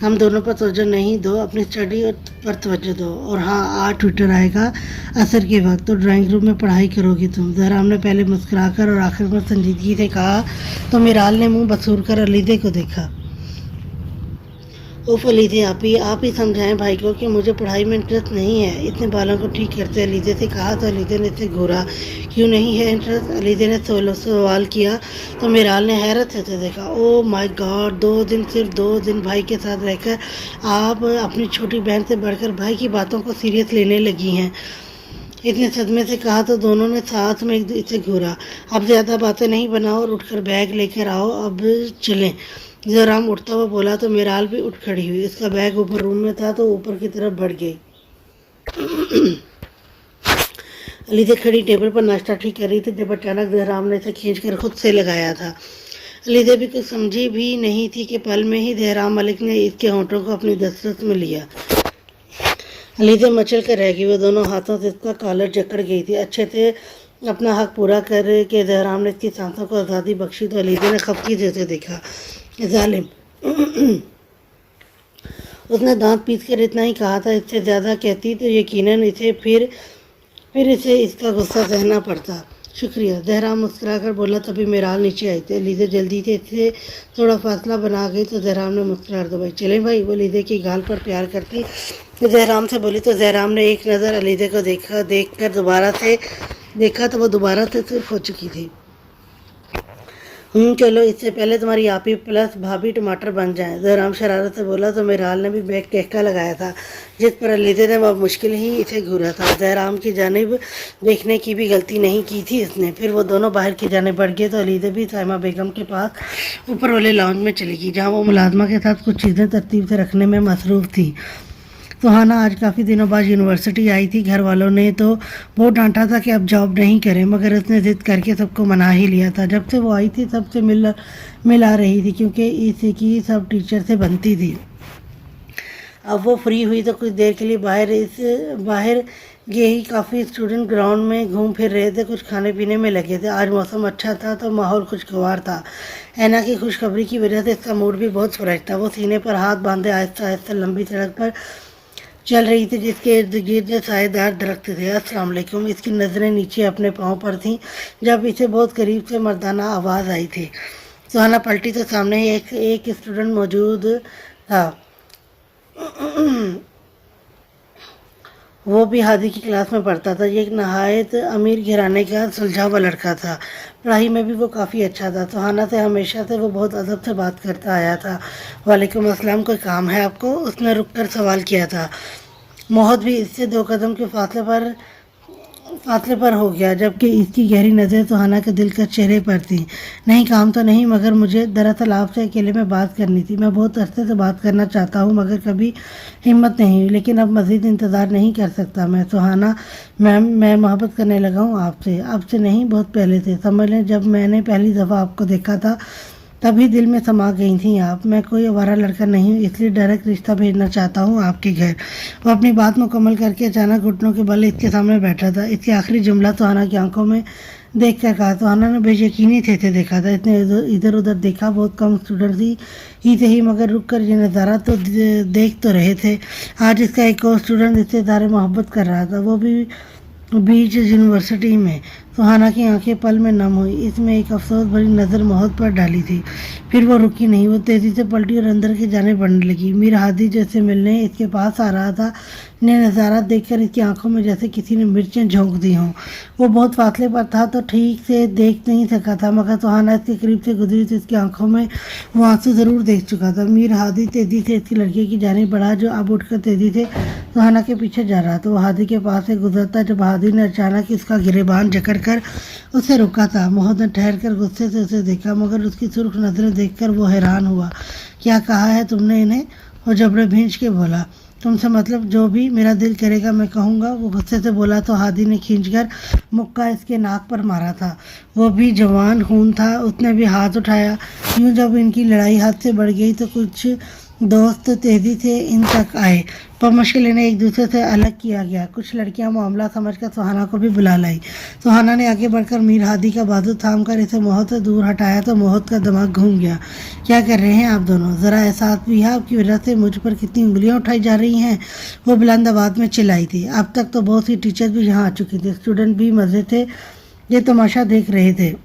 ہم دونوں پر توجہ نہیں دو، اپنی اسٹڈی پر توجہ دو، اور ہاں آج ٹویٹر آئے گا عصر کے وقت تو ڈرائنگ روم میں پڑھائی کرو گی تم۔ زہرام نے پہلے مسکرا کر اور آخر میں سنجیدگی سے کہا تو میرال نے منہ بسور کر علیزہ کو دیکھا۔ اوف علیزہ، آپ ہی سمجھائیں بھائی کو کہ مجھے پڑھائی میں انٹرسٹ نہیں ہے، اتنے بالوں کو ٹھیک کرتے علیزہ سے کہا تو علیزہ نے اسے گھورا۔ کیوں نہیں ہے انٹرسٹ؟ علیزہ نے سوال کیا تو میرال نے حیرت سے اسے دیکھا۔ او مائی گاڈ، 2 دن، صرف 2 دن بھائی کے ساتھ رہ کر آپ اپنی چھوٹی بہن سے بڑھ کر بھائی کی باتوں کو سیریس لینے لگی ہیں، اس نے صدمے سے کہا تو دونوں نے ساتھ میں اسے گھورا۔ اب زیادہ باتیں نہیں بناؤ اور اٹھ کر بیگ لے کر آؤ، اب چلیں۔ زہرام اٹھتا ہوا بولا تو میرال بھی اٹھ کھڑی ہوئی۔ اس کا بیگ اوپر روم میں تھا تو اوپر کی طرف بڑھ گئی۔ علیزہ کھڑی ٹیبل پر ناشتہ ٹھیک کر رہی تھی جب اچانک زہرام نے اسے کھینچ کر خود سے لگایا تھا۔ علیزہ بھی کچھ سمجھی بھی نہیں تھی کہ پل میں ہی زہرام ملک نے اس کے ہونٹوں کو اپنی دسترس میں لیا۔ علیزہ مچل کر رہ گئی۔ وہ دونوں ہاتھوں سے اس کا کالر جکڑ گئی تھی۔ اچھے سے اپنا حق پورا کر کے زہرام نے اس کی سانسوں کو آزادی بخشی تو علیزہ نے خفگی سے اسے دیکھا۔ ظالم، اس نے دانت پیس کر اتنا ہی کہا تھا، اس سے زیادہ کہتی تو یقیناً اسے پھر اسے اس کا غصہ سہنا پڑتا۔ شکریہ، زہرام مسکرا کر بولا۔ تبھی میرال نیچے آئی تھی۔ علیزہ جلدی سے اس سے تھوڑا فاصلہ بنا گئی تو زہرام نے مسکراہٹ دبائی۔ چلیں بھائی، وہ علیزہ کی گال پر پیار کرتی زہرام سے بولی تو زہرام نے ایک نظر علیزہ کو دیکھ کر دیکھا تو وہ دوبارہ سے صرف ہو چکی تھی۔ چلو اس سے پہلے تمہاری آپی پلس بھابھی ٹماٹر بن جائیں، زہرام شرارت سے بولا تو میرال نے بھی بیگ ٹہکا لگایا تھا جس پر علیزہ نے اب مشکل ہی اسے گھورا تھا۔ زہرام کی جانب دیکھنے کی بھی غلطی نہیں کی تھی اس نے۔ پھر وہ دونوں باہر کی جانب بڑھ گئے تو علیزہ بھی سائمہ بیگم کے پاس اوپر والے لاؤنج میں چلی گئی جہاں وہ ملازمہ کے ساتھ کچھ چیزیں ترتیب سے رکھنے میں مصروف تھی۔ सुहाना आज काफ़ी दिनों बाद यूनिवर्सिटी आई थी। घर वालों ने तो बहुत डांटा था कि अब जॉब नहीं करें, मगर उसने ज़िद करके सबको मना ही लिया था। जब से वो आई थी सबसे मिला रही थी, क्योंकि इसकी सब टीचर से बनती थी। अब वो फ्री हुई तो कुछ देर के लिए बाहर गई। काफ़ी स्टूडेंट ग्राउंड में घूम फिर रहे थे, कुछ खाने पीने में लगे थे। आज मौसम अच्छा था तो माहौल खुशगवार था। ऐना की खुशखबरी की वजह से इसका मूड भी बहुत फ्रेश था। वो सीने पर हाथ बांधे आहिस्ता आहिस्ता लंबी सड़क पर चल रही थी, जिसके इर्द गिर्द सायेदार दरख्त थे। अस्सलाम वालेकुम। इसकी नज़रें नीचे अपने पाँव पर थीं जब इसे बहुत करीब से मर्दाना आवाज़ आई थी। सुहाना पलटी तो सामने ही एक स्टूडेंट मौजूद था। वो भी हादी की क्लास में पढ़ता था। ये एक नहायत अमीर घराने का सुलझा हुआ लड़का था। पढ़ाई में भी वो काफ़ी अच्छा था। सुहाना से हमेशा से वो बहुत अदब से बात करता आया था। वालेकुम अस्सलाम, कोई काम है आपको? उसने रुक कर सवाल किया था। मोहत भी इससे 2 कदम के फासले पर हो गया, जबकि इसकी गहरी नज़र सुहाना के दिल के चेहरे पर थी। नहीं, काम तो नहीं, मगर मुझे दरअसल आपसे अकेले में बात करनी थी। मैं बहुत अरसे से बात करना चाहता हूँ, मगर कभी हिम्मत नहीं हुई। लेकिन अब मज़ीद इंतज़ार नहीं कर सकता मैं। सुहाना मैम, मैं मोहब्बत करने लगा हूँ आपसे। अब से नहीं, बहुत पहले से। समझ लें, जब मैंने पहली दफ़ा आपको देखा था तभी दिल में समा गई थी आप। मैं कोई आवारा लड़का नहीं हूँ, इसलिए डायरेक्ट रिश्ता भेजना चाहता हूँ आपके घर। वो अपनी बात मुकम्मल करके अचानक घुटनों के बल इसके सामने बैठा था। इसके आखिरी जुमला सुहाना की आंखों में देख कर कहा। सुहाना ने बेयकीनी से इसे देखा था। इसने इधर उधर देखा। बहुत कम स्टूडेंट ही थे ही, मगर रुक कर ये नज़ारा तो देख तो रहे थे। आज इसका एक और स्टूडेंट इससे ज़्यादा मोहब्बत कर रहा था, वो भी बीच यूनिवर्सिटी में। सुहाना की आंखें पल में नम हुई। इसमें एक अफसोस भरी नज़र मोहत पर डाली थी। फिर वो रुकी नहीं। वो तेज़ी से पलटी और अंदर की जाने बढ़ने लगी। मीर हादी जैसे मिलने इसके पास आ रहा था ने नज़ारा देखकर इसकी आंखों में जैसे किसी ने मिर्चें झोंक दी हों। वो बहुत फासले पर था तो ठीक से देख नहीं सका था, मगर सुहाना इसके करीब से गुजरी तो इसकी आंखों में वो आंसू ज़रूर देख चुका था। मीर हादी तेज़ी से इसकी लड़की की जाने बढ़ा, जो अब उठकर तेज़ी से सुहाना के पीछे जा रहा था। वो हादी के पास से गुजरता जब हादी ने अचानक इसका गिरेबान जकड़ कर उसे रुका था। मोहत ने ठहर कर गुस्से से उसे देखा, मगर उसकी सुर्ख नज़रें देखकर वो हैरान हुआ। क्या कहा है तुमने इन्हें? वो जबड़े भींच के बोला। तुमसे मतलब जो भी मेरा दिल करेगा मैं कहूँगा, वो गुस्से से बोला तो हादी ने खींचकर मुक्का इसके नाक पर मारा था। वो भी जवान खून था। उसने भी हाथ उठाया। यूँ जब इनकी लड़ाई हाथ से बढ़ गई तो कुछ दोस्त तेज़ी से इन तक आए, पर मुश्किल इन्हें एक दूसरे से अलग किया गया। कुछ लड़कियां मामला समझकर सुहाना को भी बुला लाई। सुहाना ने आगे बढ़कर मीर हादी का बाजू थाम कर इसे मोहत से दूर हटाया तो मोहत का दिमाग घूम गया। क्या कर रहे हैं आप दोनों? ज़रा एहसास भी है आपकी वजह से मुझ पर कितनी उंगलियां उठाई जा रही हैं? वो बुलंद आवाज़ में चिल्लाई थी। अब तक तो बहुत सी टीचर्स भी यहाँ आ चुकी थी। स्टूडेंट भी मज़े थे, ये तमाशा देख रहे थे।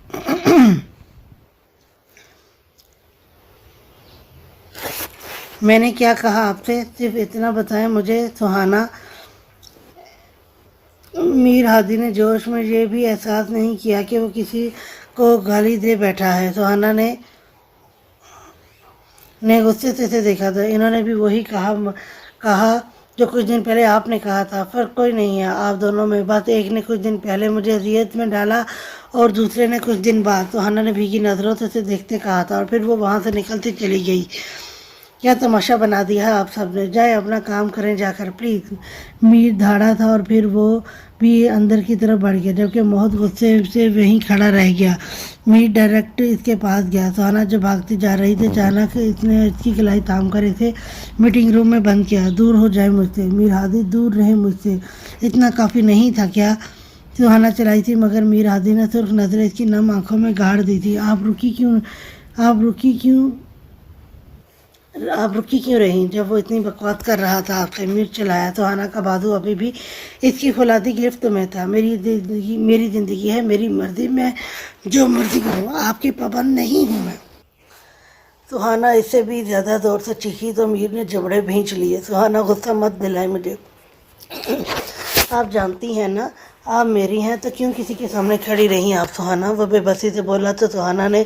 मैंने क्या कहा आपसे? सिर्फ इतना बताएं मुझे। सुहाना। मीर हादी ने जोश में ये भी एहसास नहीं किया कि वो किसी को गाली दे बैठा है। सुहाना ने गुस्से से इसे देखा था। इन्होंने भी वही कहा जो कुछ दिन पहले आपने कहा था। फ़र्क कोई नहीं है आप दोनों में, बस एक ने कुछ दिन पहले मुझे अजियत में डाला और दूसरे ने कुछ दिन बाद। सुहाना ने भीगी नज़रों से इसे देखते कहा था, और फिर वो वहाँ से निकलती चली गई। क्या तमाशा बना दिया आप सब ने? जाए अपना काम करें जाकर प्लीज़। मीर धाड़ा था और फिर वो भी अंदर की तरफ बढ़ गया, जबकि मोहत गुस्से से वहीं खड़ा रह गया। मीर डायरेक्ट इसके पास गया। सुहाना जब भागती जा रही थी अचानक इसने इसकी कलाई थाम कर इसे मीटिंग रूम में बंद किया। दूर हो जाए मुझसे मीर हादी, दूर रहे मुझसे। इतना काफ़ी नहीं था क्या? सुहाना चलाई थी, मगर मीर हादी ने सुर्ख नज़रें इसकी नम आंखों में गाड़ दी थी। आप रुकी क्यों रही जब वो इतनी बकवास कर रहा था आपसे? मीर चलाया। सुहाना का बाजू अभी भी इसकी फौलादी गिरफ्त में था। मेरी ज़िंदगी है, मेरी मर्जी, मैं जो मर्जी करूँ, आपकी पाबंद नहीं हूँ मैं। सुहाना इससे भी ज़्यादा जोर से चीखी तो मीर ने जबड़े भींच लिए। सुहाना, गुस्सा मत दिलाए मुझे। आप जानती हैं ना आप मेरी हैं, तो क्यों किसी के सामने खड़ी रही आप? सुहाना वो बेबसी से बोला तो सुहाना ने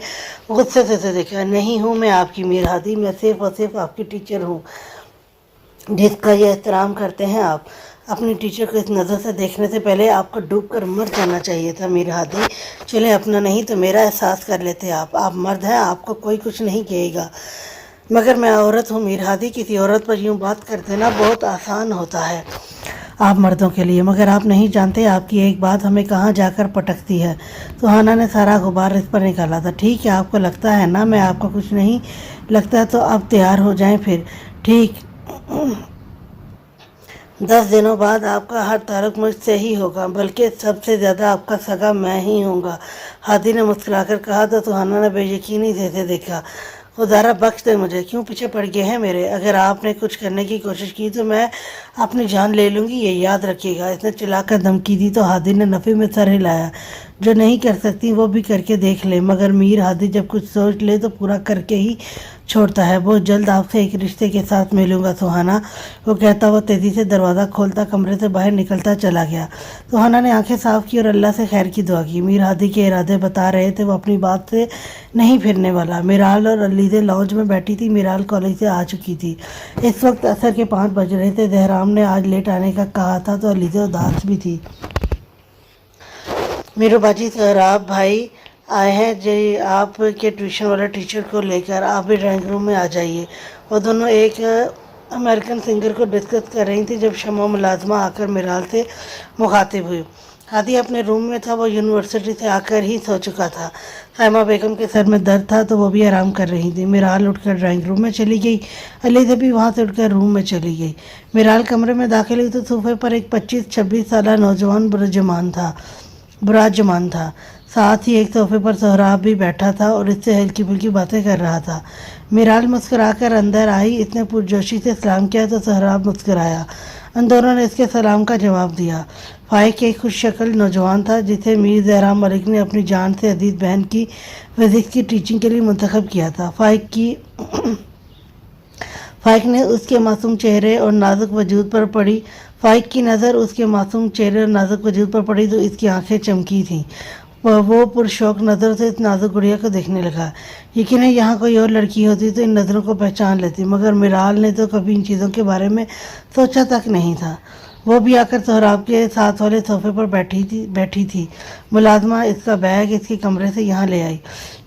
गुस्से से देखा। नहीं हूँ मैं आपकी मीर हादी, मैं सिर्फ और सिर्फ आपकी टीचर हूँ जिसका ये एहतराम करते हैं आप। अपनी टीचर को इस नज़र से देखने से पहले आपको डूब कर मर जाना चाहिए था मीर हादी। चले अपना नहीं तो मेरा एहसास कर लेते आप मर्द हैं, आपको कोई कुछ नहीं कहेगा। मगर मैं औरत हूँ मीर हादी, किसी औरत पर यूँ बात कर देना बहुत आसान होता है आप मर्दों के लिए, मगर आप नहीं जानते आपकी एक बात हमें कहाँ जाकर पटकती है। सुहाना ने सारा गुबार इस पर निकाला था। ठीक है, आपको लगता है ना मैं आपको कुछ नहीं लगता, तो अब तैयार हो जाएं फिर। ठीक 10 दिनों बाद आपका हर ताल्लुक मुझसे ही होगा, बल्कि सबसे ज़्यादा आपका सगा मैं ही हूँगा। हादी ने मुस्कुराकर कहा तो सुहाना ने बेयकीनी से इसे देखा। खुदारा बख्श दे मुझे, क्यों पीछे पड़ गए हैं मेरे? अगर आपने कुछ करने की कोशिश की तो मैं अपनी जान ले लूँगी, ये याद रखिएगा। इसने चिल्लाकर धमकी दी तो हादी ने नफ़े में सर हिलाया। जो नहीं कर सकती वो भी करके देख ले, मगर मीर हादी जब कुछ सोच ले तो पूरा करके ही छोड़ता है। बहुत जल्द आपसे एक रिश्ते के साथ मिलूंगा सुहाना, वो कहता हुआ तेज़ी से दरवाज़ा खोलता कमरे से बाहर निकलता चला गया। सुहाना ने आंखें साफ की और अल्लाह से खैर की दुआ की। मीर हादी के इरादे बता रहे थे, वो अपनी बात से नहीं फिरने वाला। मिराल और अलीज़े लॉन्च में बैठी थी। मिराल कॉलेज से आ चुकी थी। इस वक्त असर के 5 बज रहे थे। जहराम ने आज लेट आने का कहा था तो अलीज़े उदास भी थी। मेरे बाजी सहराब भाई आए हैं जी आपके ट्यूशन वाले टीचर को लेकर, आप भी ड्राइंग रूम में आ जाइए। वो दोनों एक अमेरिकन सिंगर को डिस्कस कर रही थी जब शमा मुलाजमा आकर मिराल से मुखातिब हुई। हादी अपने रूम में था, वो यूनिवर्सिटी से आकर ही सो चुका था। साइमा बेगम के सर में दर्द था तो वो भी आराम कर रही थी। मिराल उठकर ड्राइंग रूम में चली गई। अलीज़ा भी वहाँ से उठकर रूम में चली गई। मिराल कमरे में दाखिल हुई तो सोफे पर एक 25-26 साल नौजवान बुराजमान था। साथ ही एक सोफे पर सोहराब भी बैठा था और इससे हल्की फुल्की बातें कर रहा था। मिराल मुस्कुराकर अंदर आई। इसने पुरजोशी से सलाम किया तो सोहराब मुस्कुराया। उन दोनों ने इसके सलाम का जवाब दिया। फाइक एक खुश शक्ल नौजवान था जिसे मीर जहराम मलिक ने अपनी जान से अजीज बहन की फिजिक्स की टीचिंग के लिए मुंतखब किया था। फाइक ने उसके मासूम चेहरे और नाजुक वजूद पर पड़ी। फाइक की नज़र उसके मासूम चेहरे और नाजुक वजूद पर पड़ी तो इसकी आंखें चमकी थीं। वो पुरशौक नज़र से इस नाजुक गुड़िया को देखने लगा। यकीन है यहाँ कोई और लड़की होती तो इन नज़रों को पहचान लेती, मगर मिराल ने तो कभी इन चीज़ों के बारे में सोचा तक नहीं था। वो भी आकर सोहराब के साथ वाले सोफे पर बैठी थी। मुलाजमा इसका बैग इसके कमरे से यहाँ ले आई।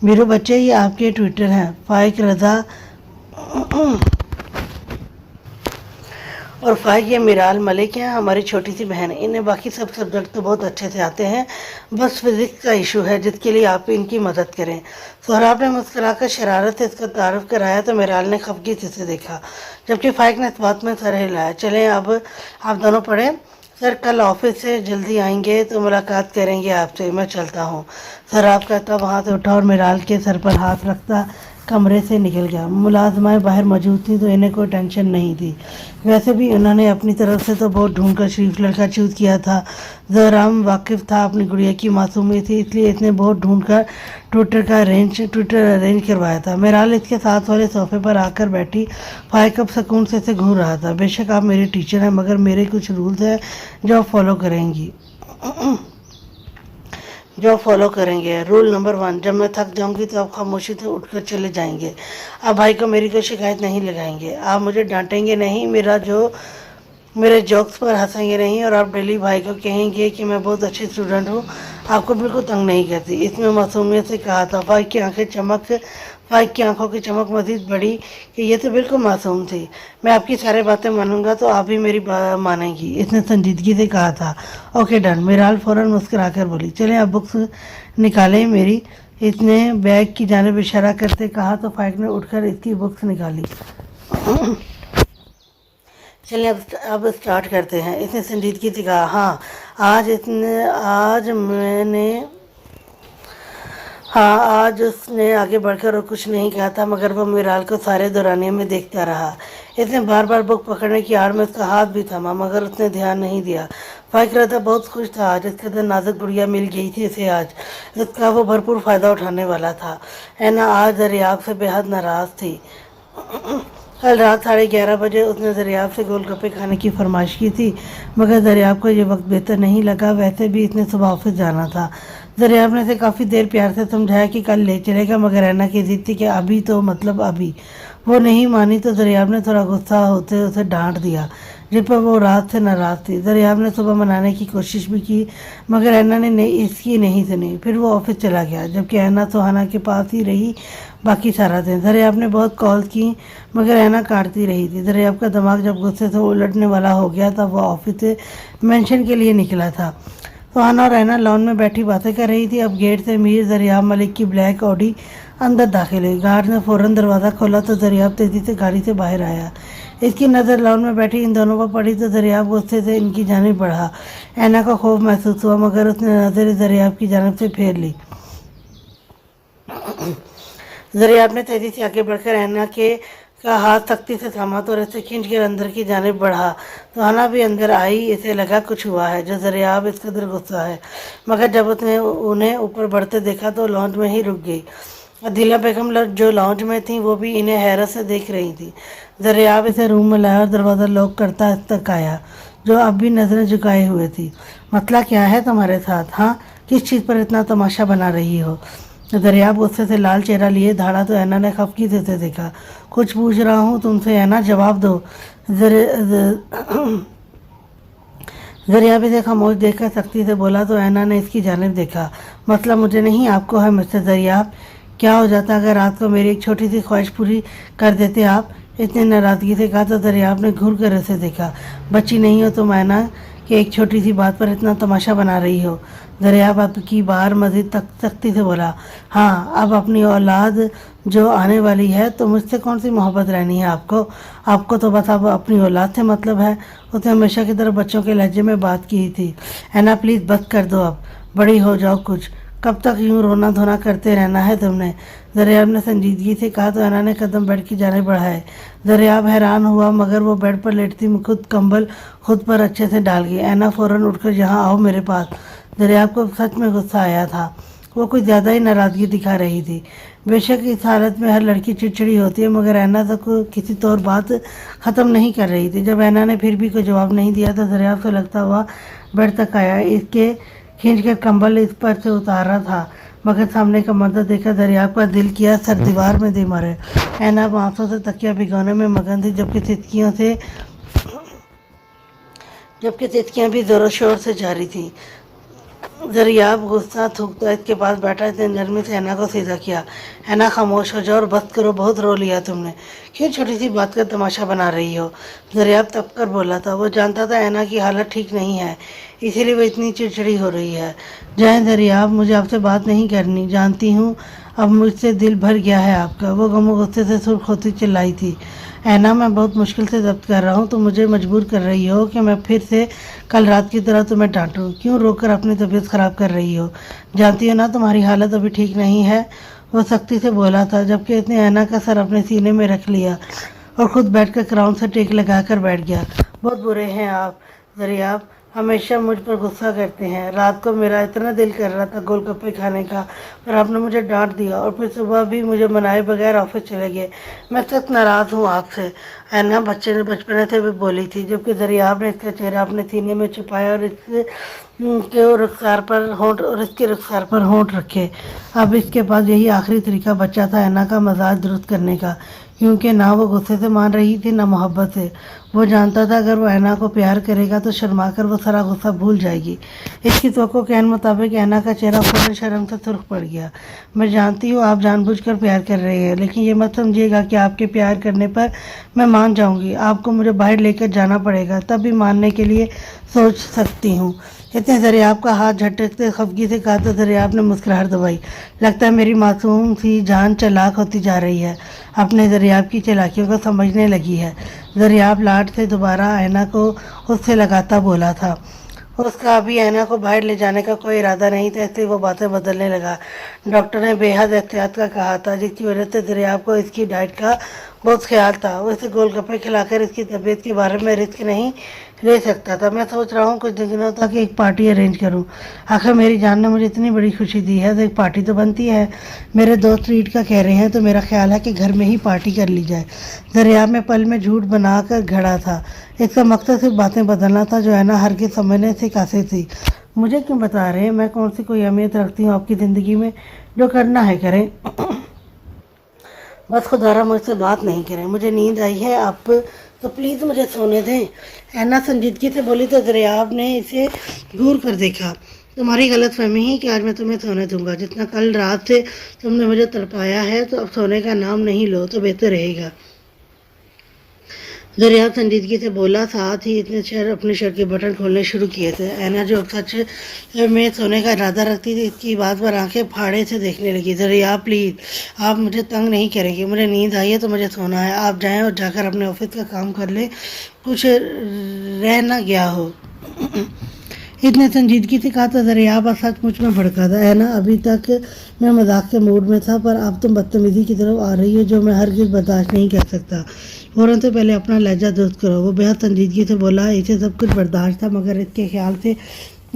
मेरे बच्चे, ये आपके ट्विटर हैं। फाइक रज़ा और फाइक, ये मिराल मलिक हैं, हमारी छोटी सी बहन है। इन्हें बाकी सब सब्जेक्ट तो बहुत अच्छे से आते हैं, बस फिजिक्स का इशू है जिसके लिए आप इनकी मदद करें। सोहराब ने मुस्कुराकर शरारत से इसका तारुफ कराया तो मिराल ने खफगी से देखा, जबकि फाइक ने इस बात में सर हिलाया। चलें अब आप दोनों पढ़ें। सर कल ऑफिस से जल्दी आएंगे तो मुलाकात करेंगे आपसे, मैं चलता हूँ। सोहराब कहता वहाँ से उठा और मिराल के सर पर हाथ रखता कमरे से निकल गया। मुलाजमाएँ बाहर मौजूद थी तो इन्हें कोई टेंशन नहीं थी। वैसे भी उन्होंने अपनी तरफ से तो बहुत ढूंढकर शरीफ लड़का चूज किया था। जहराम वाकिफ था अपनी गुड़िया की मासूमियत थी, इसलिए इसने बहुत ढूंढकर ट्विटर अरेंज करवाया था। मिराल इसके साथ वाले सोफे पर आकर बैठी। फाइक अब सुकून से इसे घूर रहा था। बेशक आप मेरी टीचर हैं, मगर मेरे कुछ रूल्स हैं जो आप फॉलो करेंगे। रूल नंबर 1, जब मैं थक जाऊंगी तो आप खामोशी से उठकर चले जाएंगे। आप भाई को मेरी कोई शिकायत नहीं लगाएंगे। आप मुझे डांटेंगे नहीं, मेरे जोक्स पर हंसेंगे नहीं, और आप डेली भाई को कहेंगे कि मैं बहुत अच्छी स्टूडेंट हूँ, आपको बिल्कुल तंग नहीं करती। इसमें मासूमियत से कहा था। फाइक की आंखों की चमक मजीद बढ़ी कि ये तो बिल्कुल मासूम थी। मैं आपकी सारी बातें मानूंगा तो आप भी मेरी बात मानेंगी, इसने संजीदगी से कहा था। ओके डन, मिराल फौरन मुस्कुराकर बोली। चलें अब बुक्स निकालें मेरी, इसने बैग की जानिब इशारा करते कहा तो फाइक ने उठकर इसकी बुक्स निकाली। चलिए अब स्टार्ट करते हैं, इसने संजीदगी से कहा। हाँ आज उसने आगे बढ़कर और कुछ नहीं कहा था, मगर वो मिराल को सारे दौरानियों में देखता रहा। इसने बार बार बुक पकड़ने की आड़ में उसका हाथ भी थमा, मगर उसने ध्यान नहीं दिया। फाइक रहता बहुत खुश था। आज इसके अंदर नाजुक गुड़िया मिल गई थी इसे। आज इसका वो भरपूर फ़ायदा उठाने वाला था। ऐना आज दरियाब से बेहद नाराज़ थी। कल रात 11:30 बजे उसने दरियाब से गोलगप्पे खाने की फरमाइश की थी, मगर दरियाब को ये वक्त बेहतर नहीं लगा। वैसे भी इसने सुबह ऑफिस जाना था। दरियाब ने इसे काफ़ी देर प्यार से समझाया कि कल ले चलेगा, मगर ऐना की जिद थी कि अभी तो मतलब अभी। वो नहीं मानी तो दरियाब ने थोड़ा गुस्सा होते उसे डांट दिया। जिन पर वो रात से नाराज़ थी। दरियाब ने सुबह मनाने की कोशिश भी की मगर ऐना ने इसकी नहीं सुनी। फिर वो ऑफिस चला गया जबकि ऐना सुहाना के पास ही रही बाकी सारा दिन। दरियाब ने बहुत कॉल की मगर ऐना काटती रही थी। दरियाब का दिमाग जब गुस्से से उलटने वाला हो गया तब वो ऑफिस से मेंशन के लिए निकला था। सुहाना और ऐना लॉन में बैठी बातें कर रही थी। अब गेट से मीर दरियाब मलिक की ब्लैक ऑडी अंदर दाखिल हुई। गार्ड ने फौरन दरवाज़ा खोला तो दरियाब तेज़ी से गाड़ी से बाहर आया। इसकी नज़र लॉन में बैठी इन दोनों पर पड़ी तो दरियाब गुस्से से इनकी जानिब बढ़ा। ऐना को खौफ महसूस हुआ मगर उसने नज़र दरियाब की जानिब से फेर ली। दरियाब ने तेज़ी से आगे बढ़कर ऐना के का हाथ सख्ती से थामा तो इसे खींच कर अंदर की जानिब बढ़ा। सुहाना भी अंदर आई। इसे लगा कुछ हुआ है जो दरियाब इस कदर गुस्सा है मगर जब उसने उन्हें ऊपर बढ़ते देखा तो लॉन्च में ही रुक गई। अदीला बेगम जो लॉन्च में थी वो भी इन्हें हैरत से देख रही थी। दरियाब इसे रूम में लाया और दरवाज़ा लॉक करता इस तक आया जो अब भी नज़रें झुकाए हुए थी। मसला क्या है तुम्हारे साथ? हाँ, किस चीज़ पर इतना तमाशा बना रही हो? दरियाब गुस्से से लाल चेहरा लिए धाड़ा तो ऐना ने खफकी से उसे देखा। कुछ पूछ रहा हूँ तुमसे ऐना, जवाब दो। दरियाब इसे खामोश देखकर सख्ती से बोला तो ऐना ने इसकी जानिब देखा। मसला मुझे नहीं आपको है मिस्टर दरियाब। क्या हो जाता अगर रात को मेरी एक छोटी सी ख्वाहिश पूरी कर देते आप? इतने नाराज़गी से कहा तो दरियाब ने घूर कर उसे देखा। बच्ची नहीं हो तुम ऐना कि एक छोटी सी बात पर इतना तमाशा बना रही हो। दरियाब अब की बार मज़ीद सख्ती से बोला। हाँ, अब अपनी औलाद जो आने वाली है तो मुझसे कौन सी मोहब्बत रहनी है आपको तो बस अब अपनी औलाद से मतलब है। उसने हमेशा की तरह बच्चों के लहजे में बात की थी। ऐना प्लीज़ बस कर दो, अब बड़ी हो जाओ कुछ। कब तक यूं रोना धोना करते रहना है तुमने? दरियाब ने संजीदगी से कहा तो ऐना ने कदम बेड की जाने बढ़ाए। दरियाब हैरान हुआ मगर वो बेड पर लेटती खुद कंबल खुद पर अच्छे से डाल गई। ऐना फौरन उठकर यहाँ आओ मेरे पास। दरियाब को सच में गुस्सा आया था। वो कुछ ज़्यादा ही नाराज़गी दिखा रही थी। बेशक इस हालत में हर लड़की चिड़चिड़ी होती है मगर ऐना तक किसी तौर बात ख़त्म नहीं कर रही थी। जब ऐना ने फिर भी कोई जवाब नहीं दिया तो दरियाब से लगता हुआ बेड तक आया। इसके खींचकर कंबल इस पर से उतारा था मगर सामने का मंजर देखकर दरियाब का दिल किया सर दीवार में दे मारे। ऐना आंसू से तकिया भिगोने में मगन थी जबकि तितकियां भी ज़ोरों शोर से जारी थी। दरियाब गुस्सा थूकता इसके पास बैठा। इसने नरमी से ऐना को सीधा किया। ऐना खामोश हो जाओ और बस करो, बहुत रो लिया तुमने। क्यों छोटी सी बात का तमाशा बना रही हो? दरियाब तप कर बोला था। वो जानता था ऐना की हालत ठीक नहीं है इसीलिए वो इतनी चिड़चिड़ी हो रही है। जाए दरियाब, मुझे आपसे बात नहीं करनी। जानती हूँ अब मुझसे दिल भर गया है आपका। वो गमो गुस्से से सुर्ख होती चिल्लाई थी। ऐना, मैं बहुत मुश्किल से जब्त कर रहा हूँ। तुम मुझे मजबूर कर रही हो कि मैं फिर से कल रात की तरह तुम्हें डांटूं। क्यों रोकर अपनी तबीयत ख़राब कर रही हो? जानती हो ना तुम्हारी हालत अभी ठीक नहीं है। वो सख्ती से बोला था जबकि इसने ऐना का सर अपने सीने में रख लिया और खुद बैठकर क्राउन से टेक लगाकर बैठ गया। बहुत बुरे हैं आप दरियाब, हमेशा मुझ पर गुस्सा करते हैं। रात को मेरा इतना दिल कर रहा था गोलगप्पे खाने का पर आपने मुझे डांट दिया और फिर सुबह भी मुझे मनाए बगैर ऑफिस चले गए। मैं सख्त नाराज़ हूँ आपसे। ऐना बचपने से भी बोली थी जबकि दरियाब ने इसका चेहरा अपने सीने में छुपाया और इसके रुखसार पर होंठ रखे। अब इसके पास यही आखिरी तरीका बचा था ऐना का मजाज दुरुस्त करने का, क्योंकि ना वो गुस्से से मान रही थी ना मोहब्बत से। वो जानता था अगर वो ऐना को प्यार करेगा तो शर्मा कर वो सारा गुस्सा भूल जाएगी। इसकी तवक्को के मुताबिक ऐना का चेहरा फौरन शर्म से सुर्ख पड़ गया। मैं जानती हूँ आप जानबूझकर प्यार कर रहे हैं लेकिन ये मत समझिएगा कि आपके प्यार करने पर मैं मान जाऊँगी। आपको मुझे बाहर लेकर जाना पड़ेगा तब भी मानने के लिए सोच सकती हूँ। इतने दरियाब का हाथ झटकते खफगी से कहा तो दरियाब ने मुस्कुराहट दबाई। लगता है मेरी मासूम सी जान चालाक होती जा रही है, अपने दरियाब की चालाकियों को समझने लगी है। दरियाब लाट से दोबारा ऐना को उससे लगाता बोला था। उसका अभी ऐना को बाहर ले जाने का कोई इरादा नहीं था इसलिए वो बातें बदलने लगा। डॉक्टर ने बेहद एहतियात का कहा था जिसकी वजह से दरियाब को इसकी डाइट का बहुत ख्याल था। वो इसे गोलगप्पे खिलाकर इसकी तबीयत के बारे में रिस्क नहीं ले सकता था। मैं सोच रहा हूँ कुछ दिनों तक एक पार्टी अरेंज करूँ। आखिर मेरी जान ने मुझे इतनी बड़ी खुशी दी है तो एक पार्टी तो बनती है। मेरे दोस्त ईद का कह रहे हैं तो मेरा ख्याल है कि घर में ही पार्टी कर ली जाए। दरियाब में पल में झूठ बनाकर घड़ा था। इसका मकसद सिर्फ बातें बदलना था जो ऐना हर के समझने से कासे थी। मुझे क्यों बता रहे हैं? मैं कौन सी कोई अहमियत रखती हूँ आपकी ज़िंदगी में? जो करना है करें, बस खुदारा मुझसे बात नहीं करें। मुझे नींद आई है, आप तो प्लीज़ मुझे सोने दें। ऐना संजीदगी से बोली तो दरियाब ने इसे घूर कर देखा। तुम्हारी गलत फहमी है कि आज मैं तुम्हें सोने दूंगा। जितना कल रात से तुमने मुझे तड़पाया है तो अब सोने का नाम नहीं लो तो बेहतर रहेगा। दरियाब संजीदगी से बोला, साथ ही इतने अपने शर्ट के बटन खोलने शुरू किए थे। ऐना जो सच में सोने का इरादा रखती थी, इसकी बात पर आंखें फाड़े से देखने लगी। दरियाब प्लीज़ आप मुझे तंग नहीं करेंगे, मुझे नींद आई है तो मुझे सोना है। आप जाएं और जाकर अपने ऑफिस का काम कर लें, कुछ रह ना गया हो। इतने संजीदगी से कहा तो दरियाब सचमुच में भड़का था। है ना, अभी तक मैं मजाक के मूड में था, पर अब तुम बदतमीजी की तरफ आ रही हो जो मैं हरगिज़ बर्दाश्त नहीं कर सकता। फ़ौरन से पहले अपना लहजा दुरुस्त करो। वो बेहद संजीदगी से बोला, इसे सब कुछ बर्दाश्त था, मगर इसके ख्याल से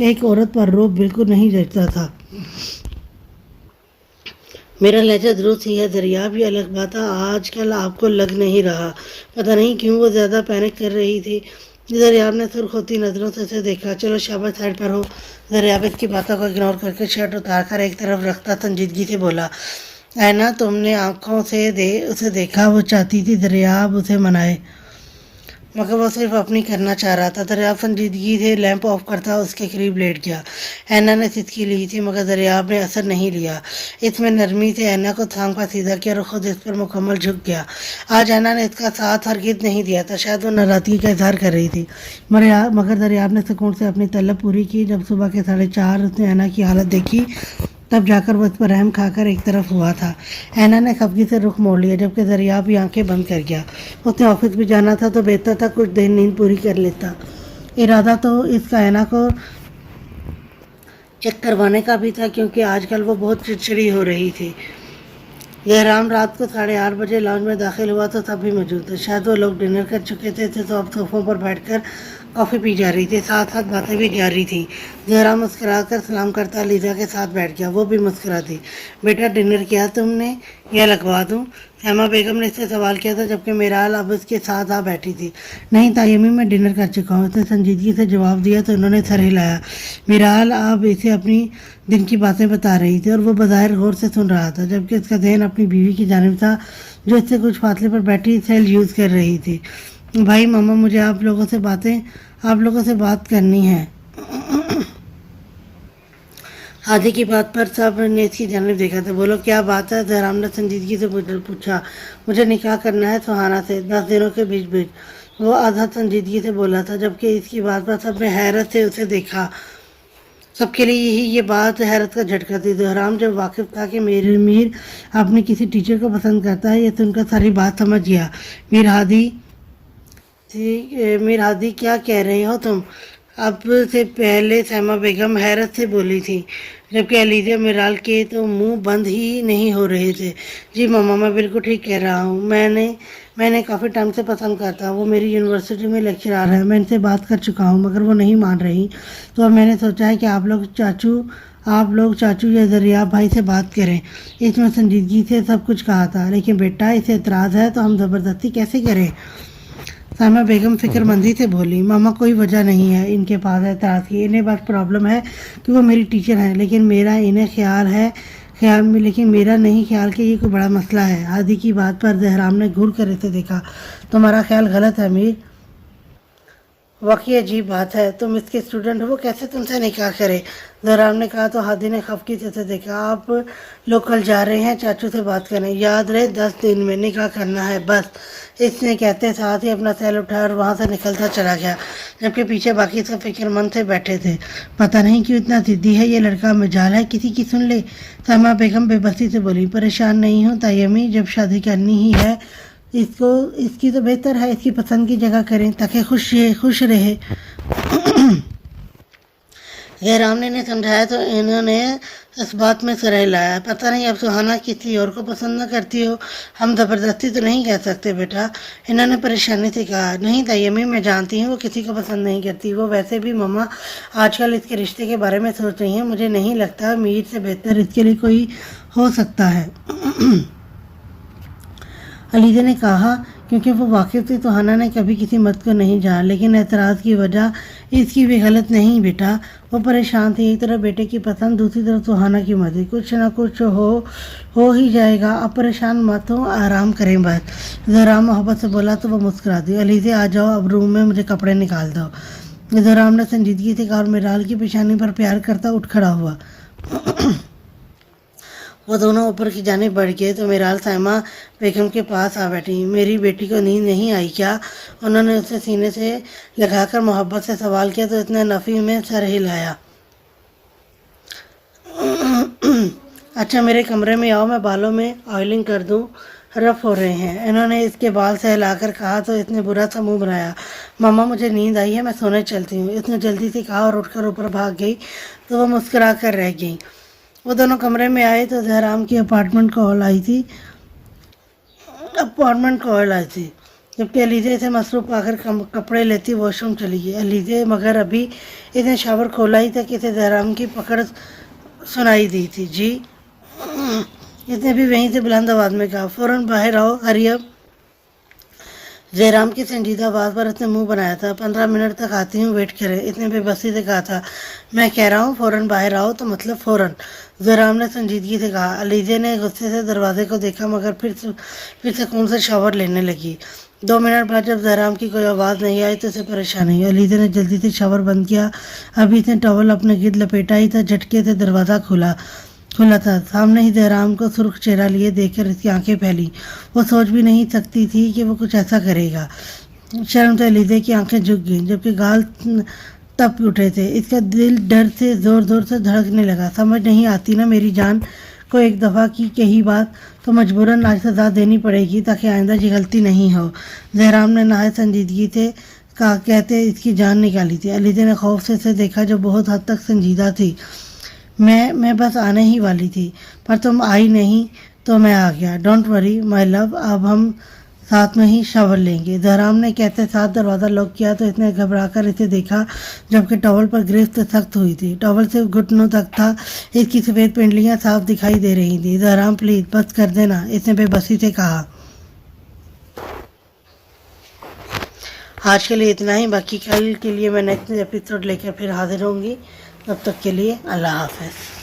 एक औरत पर रोब बिल्कुल नहीं जचता था। मेरा लहजा दुरुस्त ही है दरियाब, ये अलग बात है आजकल आपको लग नहीं रहा। पता नहीं क्यों वो ज़्यादा पैनिक कर रही थी। दरियाब ने सुर्ख होती नज़रों से उसे देखा। चलो शाबाश, साइड पर हो। दरियाब इसकी बातों को इग्नोर करके शर्ट उतार कर एक तरफ रखता संजीदगी से बोला, ऐना तुमने आंखों से उसे देखा। वो चाहती थी दरियाब उसे मनाए, मगर वो सिर्फ अपनी करना चाह रहा था। दरियाब संजीदगी से लैंप ऑफ करता उसके करीब लेट गया। ऐना ने सिसकी ली थी, मगर दरियाब ने असर नहीं लिया। इसमें नरमी से ऐना को थाम कर सीधा किया और खुद इस पर मुकम्मल झुक गया। आज ऐना ने इसका साथ हरगिज़ नहीं दिया था। शायद वो नाराज़गी का इजहार कर रही थी, मगर दरियाब ने सुकून से अपनी तलब पूरी की। जब सुबह के 4:30 उसने ऐना की हालत देखी, तब जाकर वो इस पर रहम खाकर एक तरफ हुआ था। ऐना ने खफगी से रुख मोड़ लिया, जबकि दरियाब भी आंखें बंद कर गया। उसने ऑफिस भी जाना था तो बेहतर था कुछ देर नींद पूरी कर लेता। इरादा तो इसका ऐना को चेक करवाने का भी था, क्योंकि आजकल वो बहुत चिड़चिड़ी हो रही थी। जयराम रात को 8:30 बजे लॉन्च में दाखिल हुआ तो तब भी मौजूद थे। शायद वो लोग डिनर कर चुके थे तो अब सोफों पर बैठकर कॉफ़ी पी जा रही थी, साथ साथ बातें भी जारी थी। जयराम मुस्कुरा कर सलाम करता लीजा के साथ बैठ गया। वो भी मुस्कुरा दी। बेटा डिनर किया तुमने या लगवा दूँ? हेमा बेगम ने इससे सवाल किया था, जबकि मेराल अब उसके साथ आ बैठी थी। नहीं तायमी, मैं डिनर कर चुका हूँ, उसने संजीदगी से जवाब दिया तो उन्होंने सर हिलाया। मेराल अब इसे अपनी दिन की बातें बता रही थी और वो बज़ाहिर गौर से सुन रहा था, जबकि उसका ध्यान अपनी बीवी की जानिब था जो इससे कुछ फासले पर बैठी सेल यूज़ कर रही थी। भाई मामा, मुझे आप लोगों से बात करनी है। आदि की बात पर सब ने इसकी जानिब देखा था। बोलो क्या बात है? जयराम ने संजीदगी से पूछा। मुझे निकाह करना है सुहाना से 10 दिनों के बीच बीच, वो आधा संजीदगी से बोला था, जबकि इसकी बात पर सब ने हैरत से उसे देखा। सबके लिए ये बात हैरत का झटका थी। जयराम जब वाकिफ था कि मेरे मीर अपने किसी टीचर को पसंद करता है, ये सुनकर सारी बात समझ गया। मीर हादी क्या कह रहे हो तुम? अब से पहले सैमा बेगम हैरत से बोली थी, जबकि अलीजा मिराल के तो मुंह बंद ही नहीं हो रहे थे। जी मामा, मैं बिल्कुल ठीक कह रहा हूँ। मैंने काफ़ी टाइम से पसंद करता हूँ। वो मेरी यूनिवर्सिटी में लेक्चरर है। मैं इनसे बात कर चुका हूँ, मगर वो नहीं मान रही। तो अब मैंने सोचा है कि आप लोग चाचू या दरियाब भाई से बात करें। इसमें संजीदगी से सब कुछ कहा था, लेकिन बेटा इसे एतराज़ है तो हम ज़बरदस्ती कैसे करें? सामा बेगम फिक्रमंदी से बोली, मामा कोई वजह नहीं है इनके पास एतराज़ की। इन्हें बस प्रॉब्लम है कि वो मेरी टीचर हैं, लेकिन मेरा नहीं ख्याल कि ये कोई बड़ा मसला है। हादी की बात पर जहराम ने घूर कर इसे देखा। तुम्हारा ख्याल गलत है मीर, वाकई अजीब बात है। तुम इसके स्टूडेंट हो, वो कैसे तुमसे निकाह करे? जहराम ने कहा तो हादी ने खफकी से देखा। आप लोग कल जा रहे हैं चाचू से बात करने, याद रहे 10 दिन में निकाह करना है बस। इसने कहते साथ ही अपना सैल उठाया और वहाँ से निकलता चला गया, जबकि पीछे बाकी सब फिक्रमंद से बैठे थे। पता नहीं क्यों इतना ज़िद्दी है ये लड़का, मजाल है किसी की सुन ले। समा बेगम बेबसी से बोली, परेशान नहीं हो तायमी, जब शादी करनी ही है इसकी तो बेहतर है इसकी पसंद की जगह करें ताकि खुश रहे। जयराम ने समझाया तो इन्होंने इस बात में सर हिलाया। पता नहीं अब सुहाना किसी और को पसंद न करती हो, हम ज़बरदस्ती तो नहीं कह सकते बेटा, इन्होंने परेशानी से कहा। नहीं तायमी, मैं जानती हूँ वो किसी को पसंद नहीं करती। वो वैसे भी मम्मा आजकल इसके रिश्ते के बारे में सोच रही हैं। मुझे नहीं लगता मीर से बेहतर इसके लिए कोई हो सकता है। अलीजा ने कहा, کیونکہ وہ واقف تھی تو ہنا نے کبھی کسی مرد کو نہیں جانا، لیکن اعتراض کی وجہ اس کی بھی غلط نہیں بیٹا۔ وہ پریشان تھی، ایک طرف بیٹے کی پسند، دوسری طرف سہانا کی مرضی، کچھ نہ کچھ ہو ہی جائے گا، اب پریشان مت ہو، آرام کریں بس۔ زہرام محبت سے بولا تو وہ مسکرا دی۔ علیزے آ جاؤ، اب روم میں مجھے کپڑے نکال دو۔ زہرام نے سنجیدگی سے کہا اور میرال کی پیشانی پر پیار کرتا اٹھ کھڑا ہوا۔ وہ دونوں اوپر کی جانب بڑھ گئے تو میرال سائمہ بیگم کے پاس آ بیٹھی۔ میری بیٹی کو نیند نہیں آئی کیا؟ انہوں نے اسے سینے سے لگا کر محبت سے سوال کیا تو اتنے نفی میں سر ہلایا۔ اچھا میرے کمرے میں آؤ، میں بالوں میں آئلنگ کر دوں، رف ہو رہے ہیں۔ انہوں نے اس کے بال سہلا کر کہا تو اس نے برا سا منہ بنایا۔ ماما مجھے نیند آئی ہے، میں سونے چلتی ہوں، اس نے جلدی سے کہا اور اٹھ کر اوپر بھاگ گئی تو وہ مسکرا کر رہ گئی۔ وہ دونوں کمرے میں آئے تو زہرام کی اپارٹمنٹ کال آئی تھی جبکہ علیزے سے مصروف پا کر کپڑے لیتی واش روم چلی گئی۔ علیزے مگر ابھی اس نے شاور کھولا ہی تھا کہ اسے زہرام کی پکڑ سنائی دی تھی۔ جی؟ اس نے بھی وہیں سے بلند آواز میں کہا، فوراً باہر آؤ، ہری اب۔ زہرام کی سنجیدہ آواز پر اس نے منہ بنایا تھا۔ 15 منٹ تک آتی ہوں، ویٹ کریں، اس نے بے بسی سے کہا تھا۔ میں کہہ رہا ہوں فوراً باہر آؤ تو مطلب فوراً، زہرام نے سنجیدگی سے کہا۔ علیزے نے غصے سے دروازے کو دیکھا مگر پھر سکون سے شاور لینے لگی۔ 2 منٹ بعد جب زہرام کی کوئی آواز نہیں آئی تو اسے پریشانی ہوئی۔ علیزے نے جلدی سے شاور بند کیا، ابھی اس نے ٹاول اپنے گرد لپیٹا ہی تھا، جھٹکے سے دروازہ کھلا تھا۔ سامنے ہی زہرام کو سرخ چہرہ لیے دیکھ کر اس کی آنکھیں پھیلی۔ وہ سوچ بھی نہیں سکتی تھی کہ وہ کچھ ایسا کرے گا۔ شرم سے علیزے کی آنکھیں جھک گئیں جبکہ گال تپ اٹھے تھے۔ اس کا دل ڈر سے زور زور سے دھڑکنے لگا۔ سمجھ نہیں آتی نا میری جان کو ایک دفعہ کی کہی بات تو مجبوراً آج سزا دینی پڑے گی تاکہ آئندہ یہ غلطی نہیں ہو، زہرام نے نہایت سنجیدگی سے کہتے اس کی جان نکالی تھی۔ علیزے نے خوف سے اسے دیکھا جو بہت حد تک سنجیدہ تھی۔ میں بس آنے ہی والی تھی پر تم آئی نہیں تو میں آ گیا۔ ڈونٹ وری مائی لو، اب ہم ساتھ میں ہی شاور لیں گے، زہرام نے کہتے ساتھ دروازہ لاک کیا تو اس نے گھبرا کر اسے دیکھا جبکہ ٹاول پر گرفت سخت ہوئی تھی۔ ٹاول صرف گھٹنوں تک تھا، اس کی سفید پنڈلیاں صاف دکھائی دے رہی تھیں۔ زہرام پلیز بس کر دینا، اس نے بے بسی سے کہا۔ آج کے لیے اتنا ہی، باقی کل کے لیے میں نیکسٹ ایپیسوڈ لے کر پھر حاضر ہوں گی۔ تب تک کے لیے اللہ حافظ۔